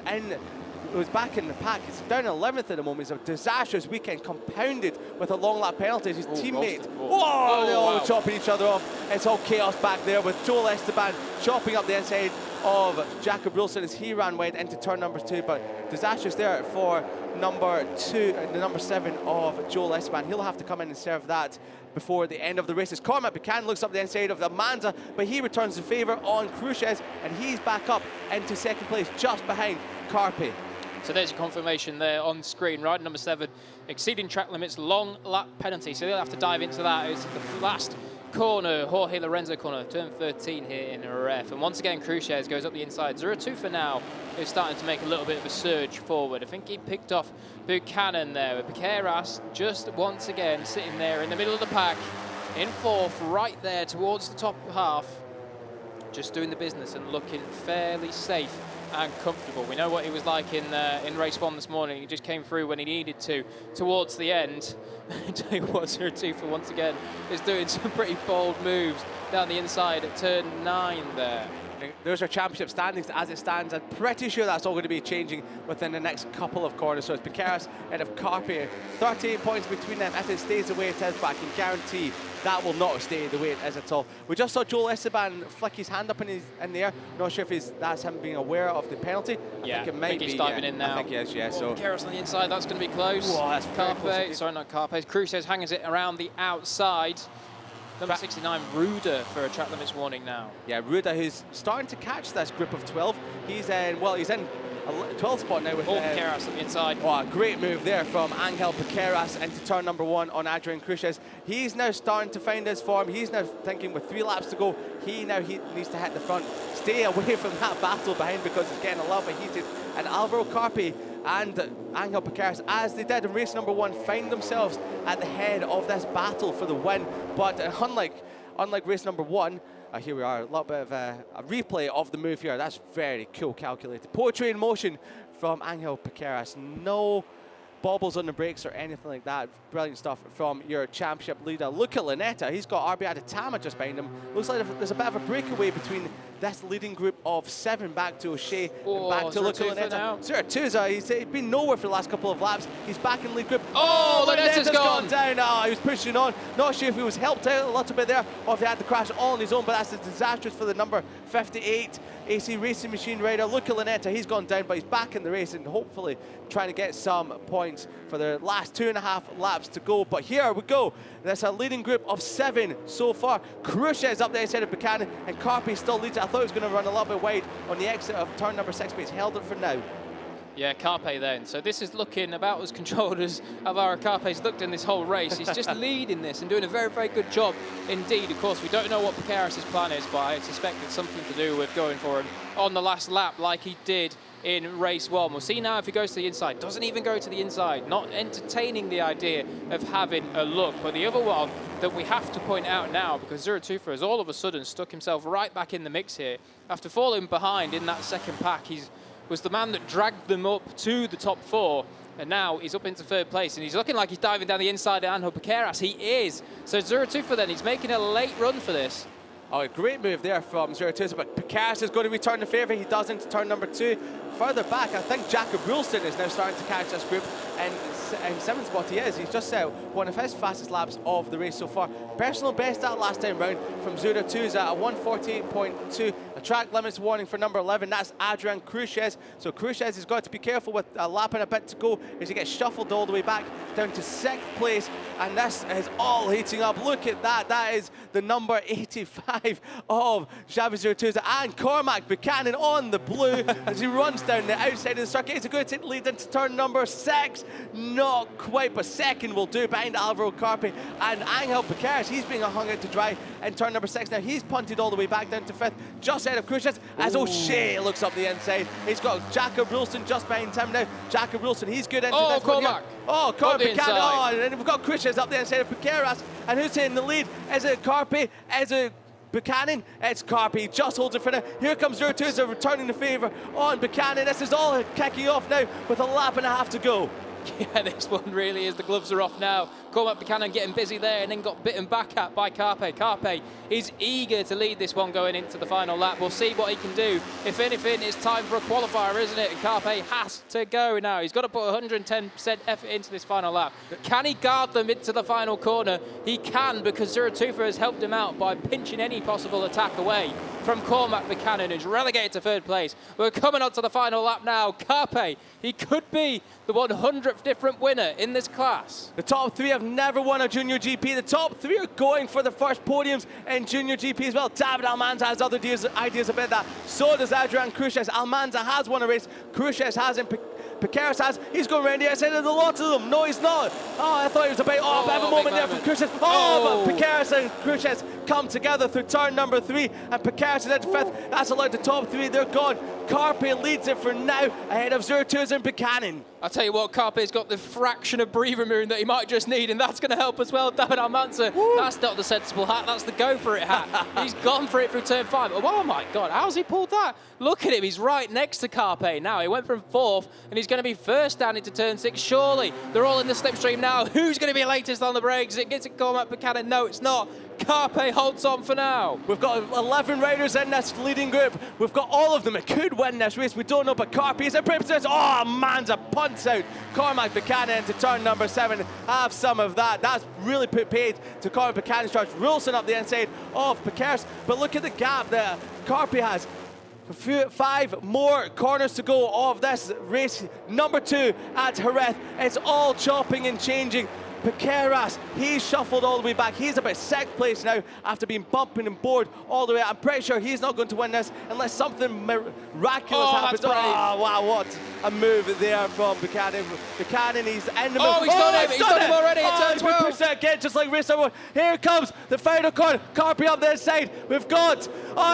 back in the pack. He's down 11th at the moment. It's a disastrous weekend, compounded with a long lap penalty. His teammate, they're all chopping each other off. It's all chaos back there with Joel Esteban chopping up the inside of Jacob Wilson as he ran wide into turn number 2, but disastrous there for number 7 of Joel Esteban. He'll have to come in and serve that before the end of the race. As Cormac Buchanan looks up the inside of Almanza, but he returns the favour on Cruces, and he's back up into 2nd place, just behind Carpe. So there's your confirmation there on screen. Rider number 7, exceeding track limits, long lap penalty. So they'll have to dive into that. It's the last corner, Jorge Lorenzo corner, turn 13 here in ref. And once again, Cruces goes up the inside. 0-2 for now is starting to make a little bit of a surge forward. I think he picked off Buchanan there, with Piqueras just once again sitting there in the middle of the pack, in 4th, right there towards the top half, just doing the business and looking fairly safe and comfortable. We know what he was like in race 1 this morning. He just came through when he needed to towards the end. I tell you what, 0-2 for once again is doing some pretty bold moves down the inside at turn 9 there. There's our championship standings as it stands. I'm pretty sure that's all going to be changing within the next couple of corners. So it's Piqueras ahead of Carpe, 38 points between them. If it stays the way it is, but I can guarantee that will not stay the way it is at all. We just saw Joel Esteban flick his hand up in the air. Not sure if that's him being aware of the penalty. I think it might be. He's diving in now. I think he is, yeah. So Piqueras on the inside, that's going to be close. Whoa, that's Carpe, sorry, not Carpe. Cruces hangs it around the outside. Number 69, Ruda, for a track limits warning now. Yeah, Ruda, who's starting to catch this group of 12. He's in 12th spot now with Piqueras on the inside. Oh, a great move there from Angel Piqueras into turn number 1 on Adrian Cruces. He's now starting to find his form. He's now thinking with 3 laps to go, he needs to hit the front. Stay away from that battle behind, because it's getting a little bit heated. And Alvaro Carpe and Angel Piqueras, as they did in race number 1, find themselves at the head of this battle for the win. But unlike race number 1, here we are, a little bit of a replay of the move here. That's very cool, calculated. Poetry in motion from Angel Piqueras. No bobbles on the brakes or anything like that. Brilliant stuff from your championship leader. Look at Lunetta. He's got RB Adetama just behind him. Looks like there's a bit of a breakaway between this leading group of 7 back to O'Shea and back to Luca Lunetta. 0-2, he's been nowhere for the last couple of laps. He's back in lead group. Oh, Lunetta's gone down. Oh, he was pushing on. Not sure if he was helped out a little bit there or if he had to crash all on his own, but that's disastrous for the number 58 AC Racing Machine rider. Luca Lunetta, he's gone down, but he's back in the race and hopefully trying to get some points for the last 2.5 laps to go. But here we go. That's a leading group of 7 so far. Cruces up the outside of Buchanan, and Carpe still leads it. I thought he was going to run a little bit wide on the exit of turn number 6, but he's held it for now. Yeah, Carpe then. So this is looking about as controlled as Alvaro Carpe's looked in this whole race. He's just leading this and doing a very, very good job indeed. Of course, we don't know what Piqueras' plan is, but I suspect it's something to do with going for him on the last lap like he did in race 1. We'll see now if he goes to the inside. Doesn't even go to the inside. Not entertaining the idea of having a look. But the other one that we have to point out now, because 0-2 has all of a sudden stuck himself right back in the mix here. After falling behind in that second pack, was the man that dragged them up to the top 4, and now he's up into 3rd place, and he's looking like he's diving down the inside of Angel Piqueras. He is. So 0-2 then. He's making a late run for this. Oh, a great move there from 0-2, but Piqueras is going to return the favour. He does into turn number 2. Further back, I think Jacob Wilson is now starting to catch this group, and in 7th spot he is. He's just set one of his fastest laps of the race so far. Personal best that last time round from 0-2 is at a 1:48.2. A track limits warning for number 11. That's Adrian Cruces. So Cruces has got to be careful with a lap and a bit to go as he gets shuffled all the way back down to 6th place. And this is all heating up. Look at that. That is the number 85 of Xavi 02 and Cormac Buchanan on the blue as he runs down the outside of the circuit. He's going to take the lead into turn number 6. Not quite, but second will do behind Alvaro Carpe and Angel Piqueras. He's being hung out to dry in turn number 6. Now he's punted all the way back down to 5th, just ahead of Cruces as O'Shea looks up the inside. He's got Jacob Wilson just behind him now. Jacob Wilson, he's good into this one here. Oh, Cormac Buchanan. Oh, and then we've got Cruces up the inside of Piqueras. And who's in the lead? Is it Carpe? Is it Buchanan? It's Carpe. He just holds it for now. Here comes 02 returning the favour on Buchanan. This is all kicking off now with a lap and a half to go. Yeah, this one really is. The gloves are off now. Cormac Buchanan getting busy there and then got bitten back at by Carpe. Carpe is eager to lead this one going into the final lap. We'll see what he can do. If anything, it's time for a qualifier, isn't it? And Carpe has to go now. He's got to put 110% effort into this final lap. Can he guard them into the final corner? He can, because Zuratufa has helped him out by pinching any possible attack away from Cormac Buchanan, who's relegated to 3rd place. We're coming on to the final lap now. Carpe, he could be the 100th different winner in this class. The top 3 have never won a Junior GP. The top 3 are going for the first podiums in Junior GP as well. David Almanza has other ideas about that. So does Adrian Cruces. Almanza has won a race. Cruces hasn't. Piqueras has. He's going around the outside of the lot of them. No, he's not. Oh, I thought he was about. Oh, bit of a moment there from Cruces. Oh, but Piqueras and Cruces come together through turn number 3, and Piqueras is into 5th. That's allowed the top 3. They're gone. Carpe leads it for now, ahead of Zuratuza and Buchanan. I'll tell you what, Carpe's got the fraction of breathing room that he might just need, and that's going to help as well. David Almanza, that's not the sensible hat, that's the go for it hat. He's gone for it through turn 5. Oh my God, how's he pulled that? Look at him, he's right next to Carpe now. He went from 4th, and he's going to be first down into turn 6, surely. They're all in the slipstream now. Who's going to be latest on the brakes? It gets it Cormac Buchanan. No, it's not. Carpe holds on for now. We've got 11 riders in this leading group. We've got all of them that could win this race. We don't know, but Carpe is a princess. Oh, Manza punts out Cormac Buchanan into turn number 7. Have some of that. That's really put paid to Cormac Buchanan's charge. Wilson up the inside of Piqueras. But look at the gap that Carpe has. 5 more corners to go of this race. Number 2 at Jerez. It's all chopping and changing. Piqueras, he's shuffled all the way back. He's about 6th place now after being bumping and bored all the way. I'm pretty sure he's not going to win this unless something miraculous happens. Oh, wow, what a move there from Buchanan. Buchanan, he's in the middle. He's done him already. It's we pushed it again, just like race number 1. Here comes the final corner. Carpe up this side. We've got,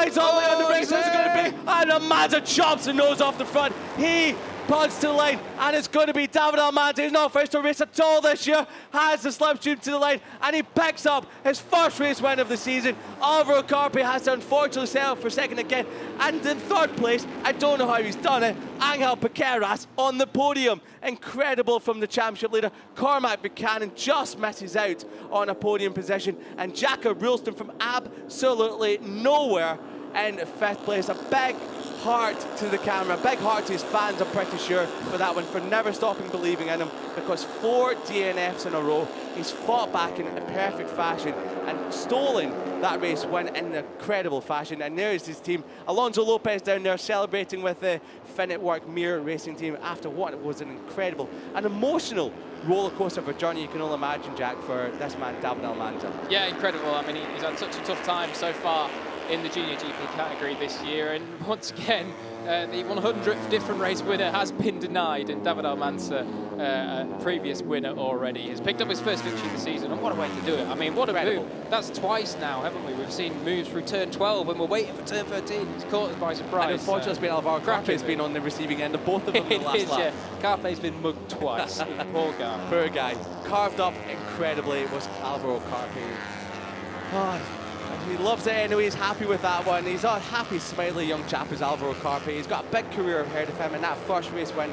he's all the way on the brakes. Who's it going to be? And Almanza chops the nose off the front. He punts to the line, and it's going to be David Almanza, who's not first to race at all this year, has the slipstream to the line, and he picks up his first race win of the season. Alvaro Carpe has to unfortunately settle for 2nd again, and in 3rd place, I don't know how he's done it, Angel Piqueras on the podium. Incredible from the championship leader. Cormac Buchanan just misses out on a podium position, and Jacob Wilson from absolutely nowhere in 5th place. A big heart to the camera, big heart to his fans, I'm pretty sure, for that one, for never stopping believing in him, because 4 DNFs in a row, he's fought back in a perfect fashion and stolen that race win in incredible fashion. And there's his team, Alonso Lopez down there celebrating with the Finetwork Mirror Racing team after what was an incredible and emotional roller coaster of a journey you can all imagine, Jack, for this man, David Almanza. Yeah, incredible. I mean, he's had such a tough time so far in the Junior GP category this year, and once again the 100th different race winner has been denied, and David Almanza, a previous winner already, has picked up his first victory of the season, and what a way to do it. I mean, what a move. That's twice now, haven't we? We've seen moves through turn 12 and we're waiting for turn 13. It's caught us by surprise. And unfortunately, it's been Alvaro Carpe's been on the receiving end of both of them in the last lap. Yeah. Carpe's been mugged twice. Poor guy. Poor guy. Carved up incredibly was Alvaro Carpe. Oh, he loves it anyway, he's happy with that one. He's a happy, smiley young chap as Alvaro Carpe. He's got a big career ahead of him, and that first race win,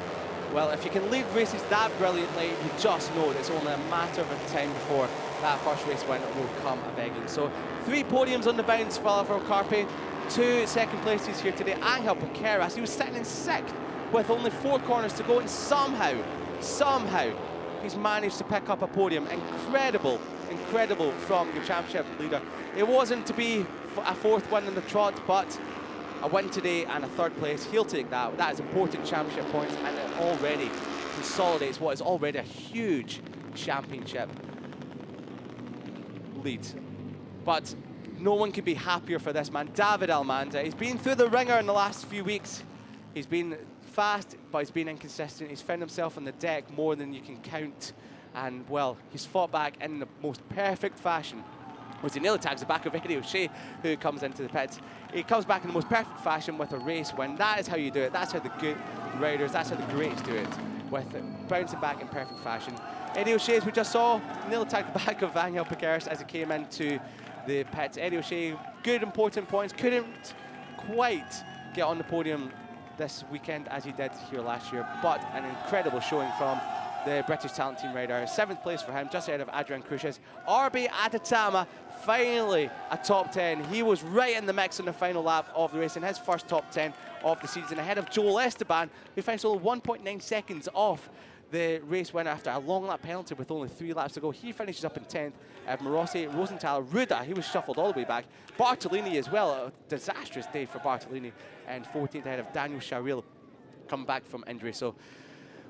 well, if you can lead races that brilliantly, you just know that it's only a matter of time before that first race win will come a-begging. So 3 podiums on the bounce for Alvaro Carpe, 2 second places here today. Angel Piqueras, he was sitting in 6th with only 4 corners to go, and somehow, he's managed to pick up a podium. Incredible from the championship leader. It wasn't to be a 4th win in the trot, but a win today and a third place, he'll take that. That is important championship points, and it already consolidates what is already a huge championship lead. But no one could be happier for this man, David Almanza. He's been through the ringer in the last few weeks. He's been fast, but he's been inconsistent. He's found himself on the deck more than you can count. And, well, he's fought back in the most perfect fashion. Was he nearly tags the back of Eddie O'Shea, who comes into the pits. He comes back in the most perfect fashion with a race win. That is how you do it. That's how the good riders, that's how the greats do it, with bouncing back in perfect fashion. Eddie O'Shea, as we just saw, nearly tagged the back of Angel Piqueras as he came into the pits. Eddie O'Shea, good important points, couldn't quite get on the podium this weekend as he did here last year, but an incredible showing from the British Talent Team rider. 7th place for him, just ahead of Adrian Cruces. RB Atatama, finally a top 10. He was right in the mix in the final lap of the race, in his first top 10 of the season, ahead of Joel Esteban, who finished only 1.9 seconds off the race winner after a long lap penalty with only 3 laps to go. He finishes up in 10th. Marossi, Rosenthal, Ruda, he was shuffled all the way back. Bartolini as well, a disastrous day for Bartolini, and 14th ahead of Daniel Charil, coming back from injury. So,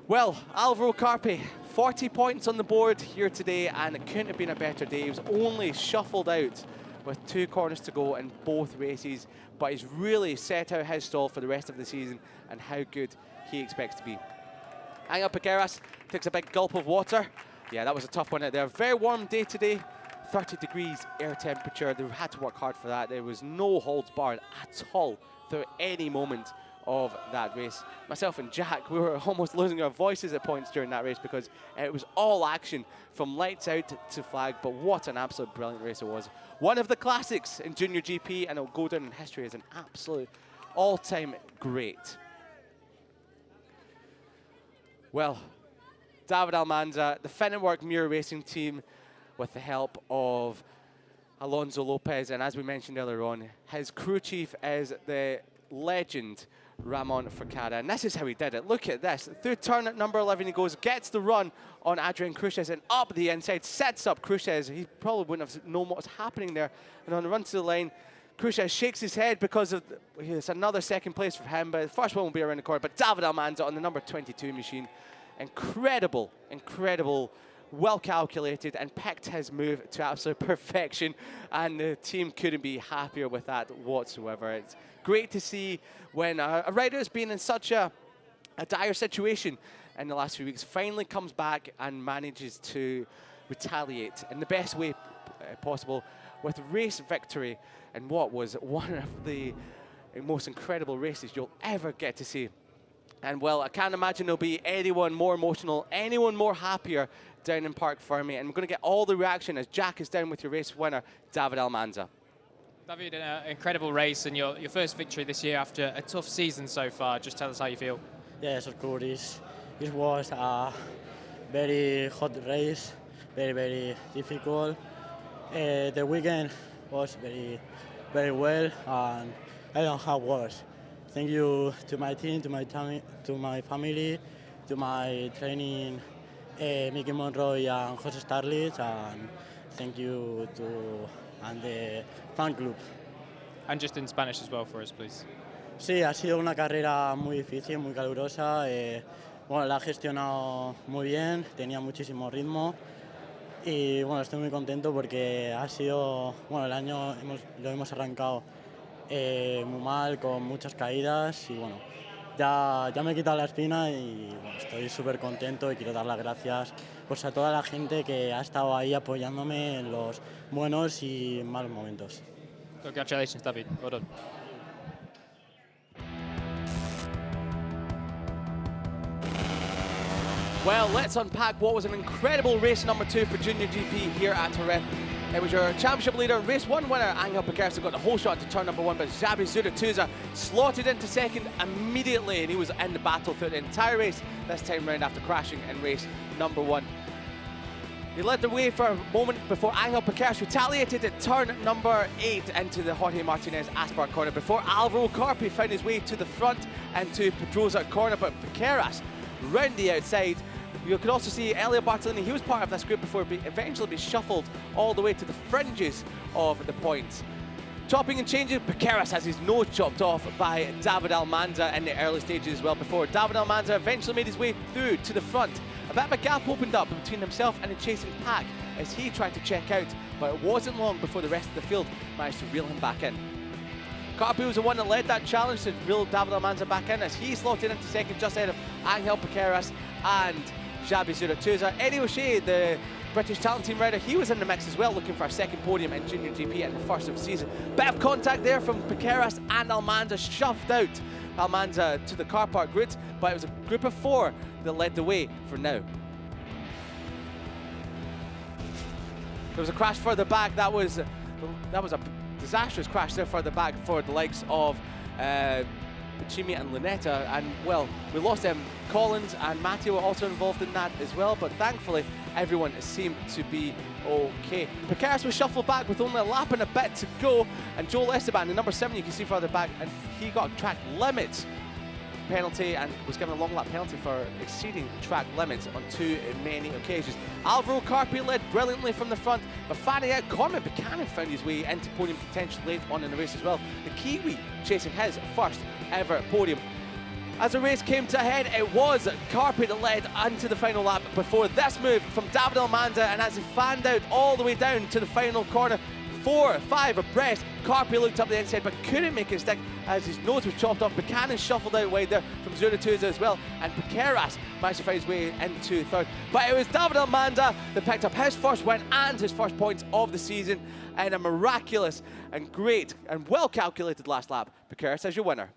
well, Alvaro Carpi, 40 points on the board here today, and it couldn't have been a better day. He was only shuffled out with 2 corners to go in both races, but he's really set out his stall for the rest of the season and how good he expects to be. Angel Piqueras takes a big gulp of water. Yeah, that was a tough one out there. Very warm day today, 30 degrees air temperature. They had to work hard for that. There was no holds barred at all through any moment of that race. Myself and Jack, we were almost losing our voices at points during that race because it was all action from lights out to flag, but what an absolute brilliant race it was. One of the classics in Junior GP, and it'll go down in history as an absolute all-time great. Well, David Almanza, the Finetwork Muir Racing team, with the help of Alonso Lopez, and as we mentioned earlier on, his crew chief is the legend Ramon Forcada, and this is how he did it. Look at this. Through turn at number 11 he goes, gets the run on Adrian Cruces, and up the inside, sets up Cruces. He probably wouldn't have known what was happening there. And on the run to the line, Cruces shakes his head because of it's another second place for him, but the first one will be around the corner. But David Almanza on the number 22 machine, incredible, incredible, well calculated, and picked his move to absolute perfection, and the team couldn't be happier with that whatsoever. It's great to see when a rider has been in such a dire situation in the last few weeks finally comes back and manages to retaliate in the best way possible with race victory in what was one of the most incredible races you'll ever get to see. And well, I can't imagine there'll be anyone more emotional, anyone more happier down in Parc Fermé. And we're going to get all the reaction as Jack is down with your race winner, David Almanza. David, an incredible race and your first victory this year after a tough season so far. Just tell us how you feel. Yes, of course. It was a very hot race, very, very difficult. The weekend was very well, and I don't have words. Thank you to my team, to my family, to my training, Mickey Monroy and Jose Starlitz, and thank you to the fan club. And just in Spanish as well for us, please. Sí, ha sido una carrera muy difícil, muy calurosa. Bueno, la he gestionado muy bien, tenía muchísimo ritmo y bueno, estoy muy contento porque ha sido, bueno, el año lo hemos arrancado muy mal, con muchas caídas y bueno, ya me he quitado la espina y bueno, estoy súper contento y quiero dar las gracias pues, a toda la gente que ha estado ahí apoyándome en los buenos y malos momentos. Congratulations, David. Well done. Well, let's unpack what was an incredible race number 2 for Junior GP here at Jerez. It was your championship leader, race 1 winner, Angel Piqueras, got the whole shot to turn number 1, but Xabi Zurituza slotted into second immediately, and he was in the battle through the entire race this time round after crashing in race number 1. He led the way for a moment before Angel Piqueras retaliated at turn number 8 into the Jorge Martinez Aspar corner before Alvaro Carpi found his way to the front and to Pedrosa corner, but Piqueras round the outside. You could also see Elio Bartolini, he was part of this group before eventually be shuffled all the way to the fringes of the points. Chopping and changing, Piqueras has his nose chopped off by David Almanza in the early stages as well before David Almanza eventually made his way through to the front. A bit of a gap opened up between himself and the chasing pack as he tried to check out, but it wasn't long before the rest of the field managed to reel him back in. Carpi was the one that led that challenge to reel David Almanza back in as he slotted into second just ahead of Angel Piqueras and Xabi Zuratuza. Eddie O'Shea, the British talent team rider, he was in the mix as well, looking for a second podium in Junior GP in the first of the season. Bit of contact there from Piqueras and Almanza, shoved out Almanza to the car park grid, but it was a group of 4 that led the way for now. There was a crash further back. That was a disastrous crash there further back for the likes of Chimi and Lunetta, and well, we lost them. Collins and Matteo were also involved in that as well, but thankfully everyone seemed to be okay. Piqueras was shuffled back with only a lap and a bit to go, and Joel Esteban, the number 7 you can see further back, and he got a track limits penalty and was given a long lap penalty for exceeding track limits on too many occasions. Alvaro Carpi led brilliantly from the front, but fanning out, Cormac Buchanan found his way into podium contention late on in the race as well. The Kiwi chasing his first ever podium. As the race came to a head, it was Carpi that led into the final lap before this move from David Almanza, and as he fanned out all the way down to the final corner, 4, 5 abreast, Carpi looked up the inside but couldn't make it stick as his nose was chopped off. Buchanan shuffled out wide there from Zuratuza as well, and Piqueras managed to find his way into third. But it was David Almanza that picked up his first win and his first points of the season in a miraculous and great and well calculated last lap. Piqueras as your winner.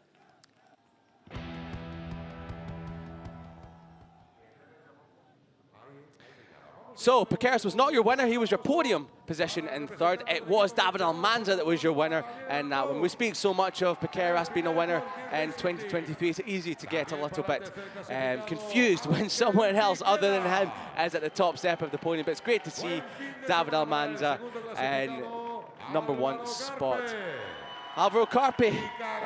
So, Piqueras was not your winner, he was your podium position in third. It was David Almanza that was your winner, and when we speak so much of Piqueras being a winner in 2023, it's easy to get a little bit confused when someone else other than him is at the top step of the podium. But it's great to see David Almanza in number 1 spot. Alvaro Carpi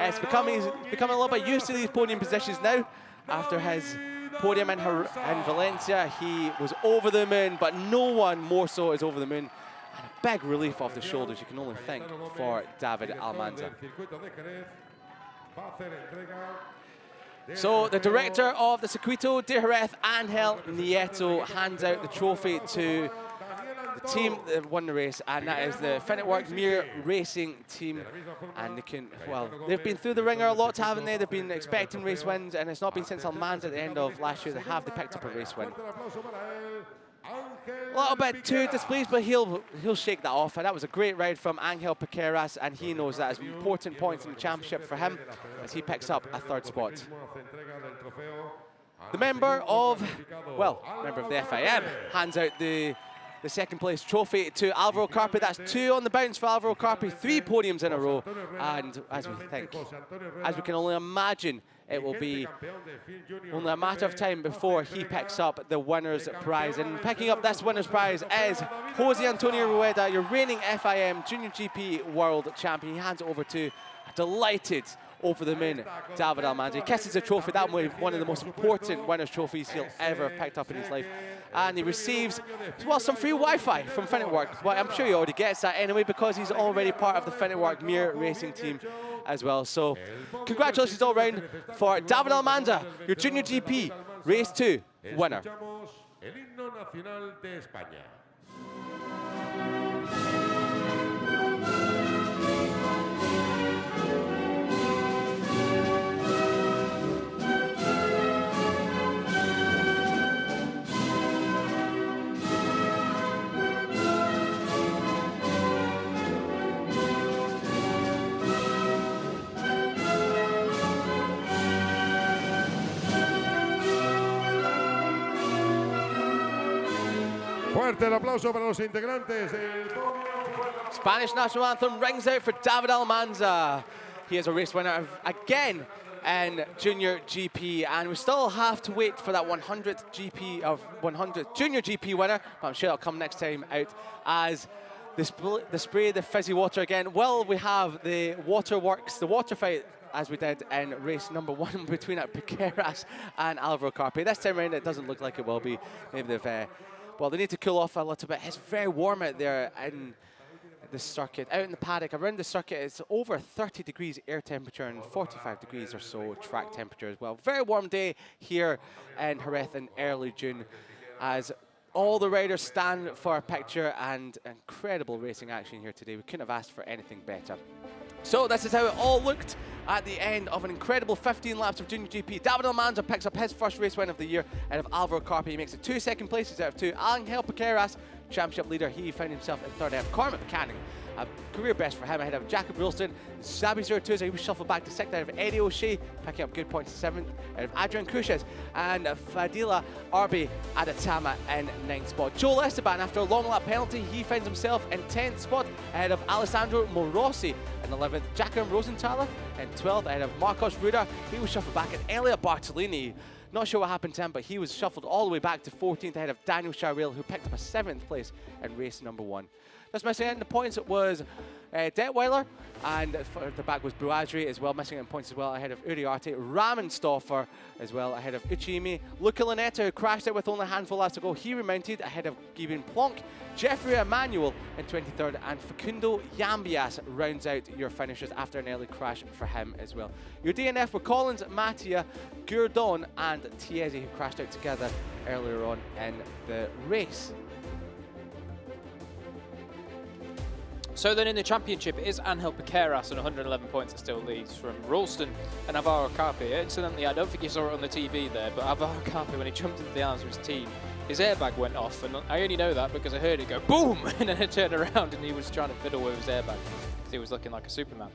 is becoming a little bit used to these podium positions now after his podium in Valencia. He was over the moon, but no one more so is over the moon. And a big relief off the shoulders, you can only think, for David Almanza. So the director of the Circuito de Jerez, Angel Nieto, hands out the trophy to the team that won the race, and that is the Finetwork Mir Racing team. And they can, well, they've been through the ringer a lot, haven't they? They've been expecting race wins, and it's not been since Almanza at the end of last year they picked up a race win. A little bit too displeased, but he'll shake that off. And that was a great ride from Angel Piqueras, and he knows that is important points in the championship for him as he picks up a 3rd spot. The member of the FIM hands out the 2nd place trophy to Alvaro Carpi. That's 2 on the bounce for Alvaro Carpi, 3 podiums in a row, and as we can only imagine, it will be only a matter of time before he picks up the winner's prize. And picking up this winner's prize is Jose Antonio Rueda, your reigning FIM Junior GP World Champion. He hands it over to a delighted, over the moon David Almanza. He kisses the trophy. That was one of the most important winner's trophies he'll ever have picked up in his life. And he receives, well, some free Wi-Fi from Finetwork. But I'm sure he already gets that anyway because he's already part of the Finetwork Mir Racing team as well. So congratulations all round for David Almanza, your Junior GP Race 2 winner. Fuerte el aplauso para los integrantes del Spanish national anthem rings out for David Almanza. He is a race winner again in Junior GP, and we still have to wait for that 100th Junior GP winner, but I'm sure it'll come next time out as the spray the fizzy water again. Will we have the waterworks, the water fight, as we did in race number 1 between Piqueras and Alvaro Carpi? This time around, it doesn't look like it will be. Maybe they've, well, they need to cool off a little bit. It's very warm out there in the circuit. Out in the paddock, around the circuit, it's over 30 degrees air temperature and 45 degrees or so track temperature as well. Very warm day here in Jerez in early June, as all the riders stand for a picture, and incredible racing action here today. We couldn't have asked for anything better. So this is how it all looked at the end of an incredible 15 laps of JuniorGP. David Almanza picks up his first race win of the year out of Alvaro Carpe. He makes it 2 second places out of 2. Angel Piqueras, championship leader, he found himself in third out of Cormac Buchanan. A career best for him ahead of Jacob Ralston. Sabi Zuratuza, he was shuffled back to 6th out of Eddie O'Shea, picking up good points 7th out of Adrian Cruces, and Fadila Arbi Adatama in 9th spot. Joel Esteban, after a long lap penalty, he finds himself in 10th spot ahead of Alessandro Morosi in 11th. Jacob Rosenthaler in 12th ahead of Marcos Ruder. He was shuffled back, and Elliot Bartolini, not sure what happened to him, but he was shuffled all the way back to 14th ahead of Daniel Charrel, who picked up a 7th place in race number 1. Just missing out in the points was Detweiler, and for the back was Buazri as well, missing out in points as well ahead of Uriarte. Ramonstoffer as well ahead of Uchimi. Luca Lanetta, who crashed out with only a handful of laps to go, he remounted ahead of Gibeon Plonk. Jeffrey Emmanuel in 23rd, and Facundo Yambias rounds out your finishers after an early crash for him as well. Your DNF were Collins, Mattia, Gurdon and Tiesi, who crashed out together earlier on in the race. So then in the championship, it is Angel Piqueras on 111 points that still leads from Ralston and Alvaro Carpe. Incidentally, I don't think you saw it on the TV there, but Alvaro Carpe, when he jumped into the arms of his team, his airbag went off, and I only know that because I heard it go boom, and then it turned around and he was trying to fiddle with his airbag because he was looking like a Superman.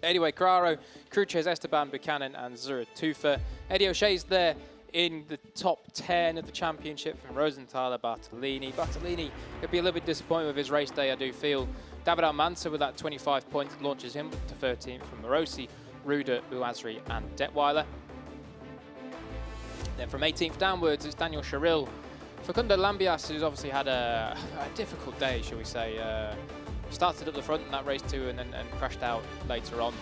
Anyway, Carraro, Cruces, Esteban, Buchanan and Zuratufa. Eddie O'Shea's there in the top 10 of the championship from Rosenthaler, Bartolini. Bartolini could be a little bit disappointed with his race day, I do feel. David Almanza with that 25 points launches him to 13th from Morosi, Ruder, Buazri and Detweiler. Then from 18th downwards, it's Daniel Charril. Facundo Lambias, who's obviously had a difficult day, shall we say. Started at the front in that race too and crashed out later on.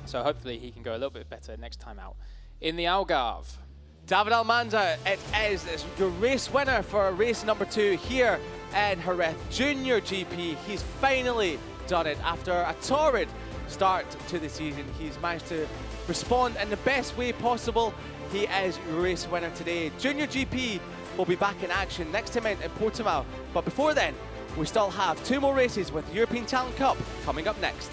So hopefully he can go a little bit better next time out. In the Algarve, David Almanza, it is your race winner for race number 2 here in Jerez JuniorGP. He's finally done it after a torrid start to the season. He's managed to respond in the best way possible. He is your race winner today. JuniorGP will be back in action next time in Portimao. But before then, we still have 2 more races with the European Talent Cup coming up next.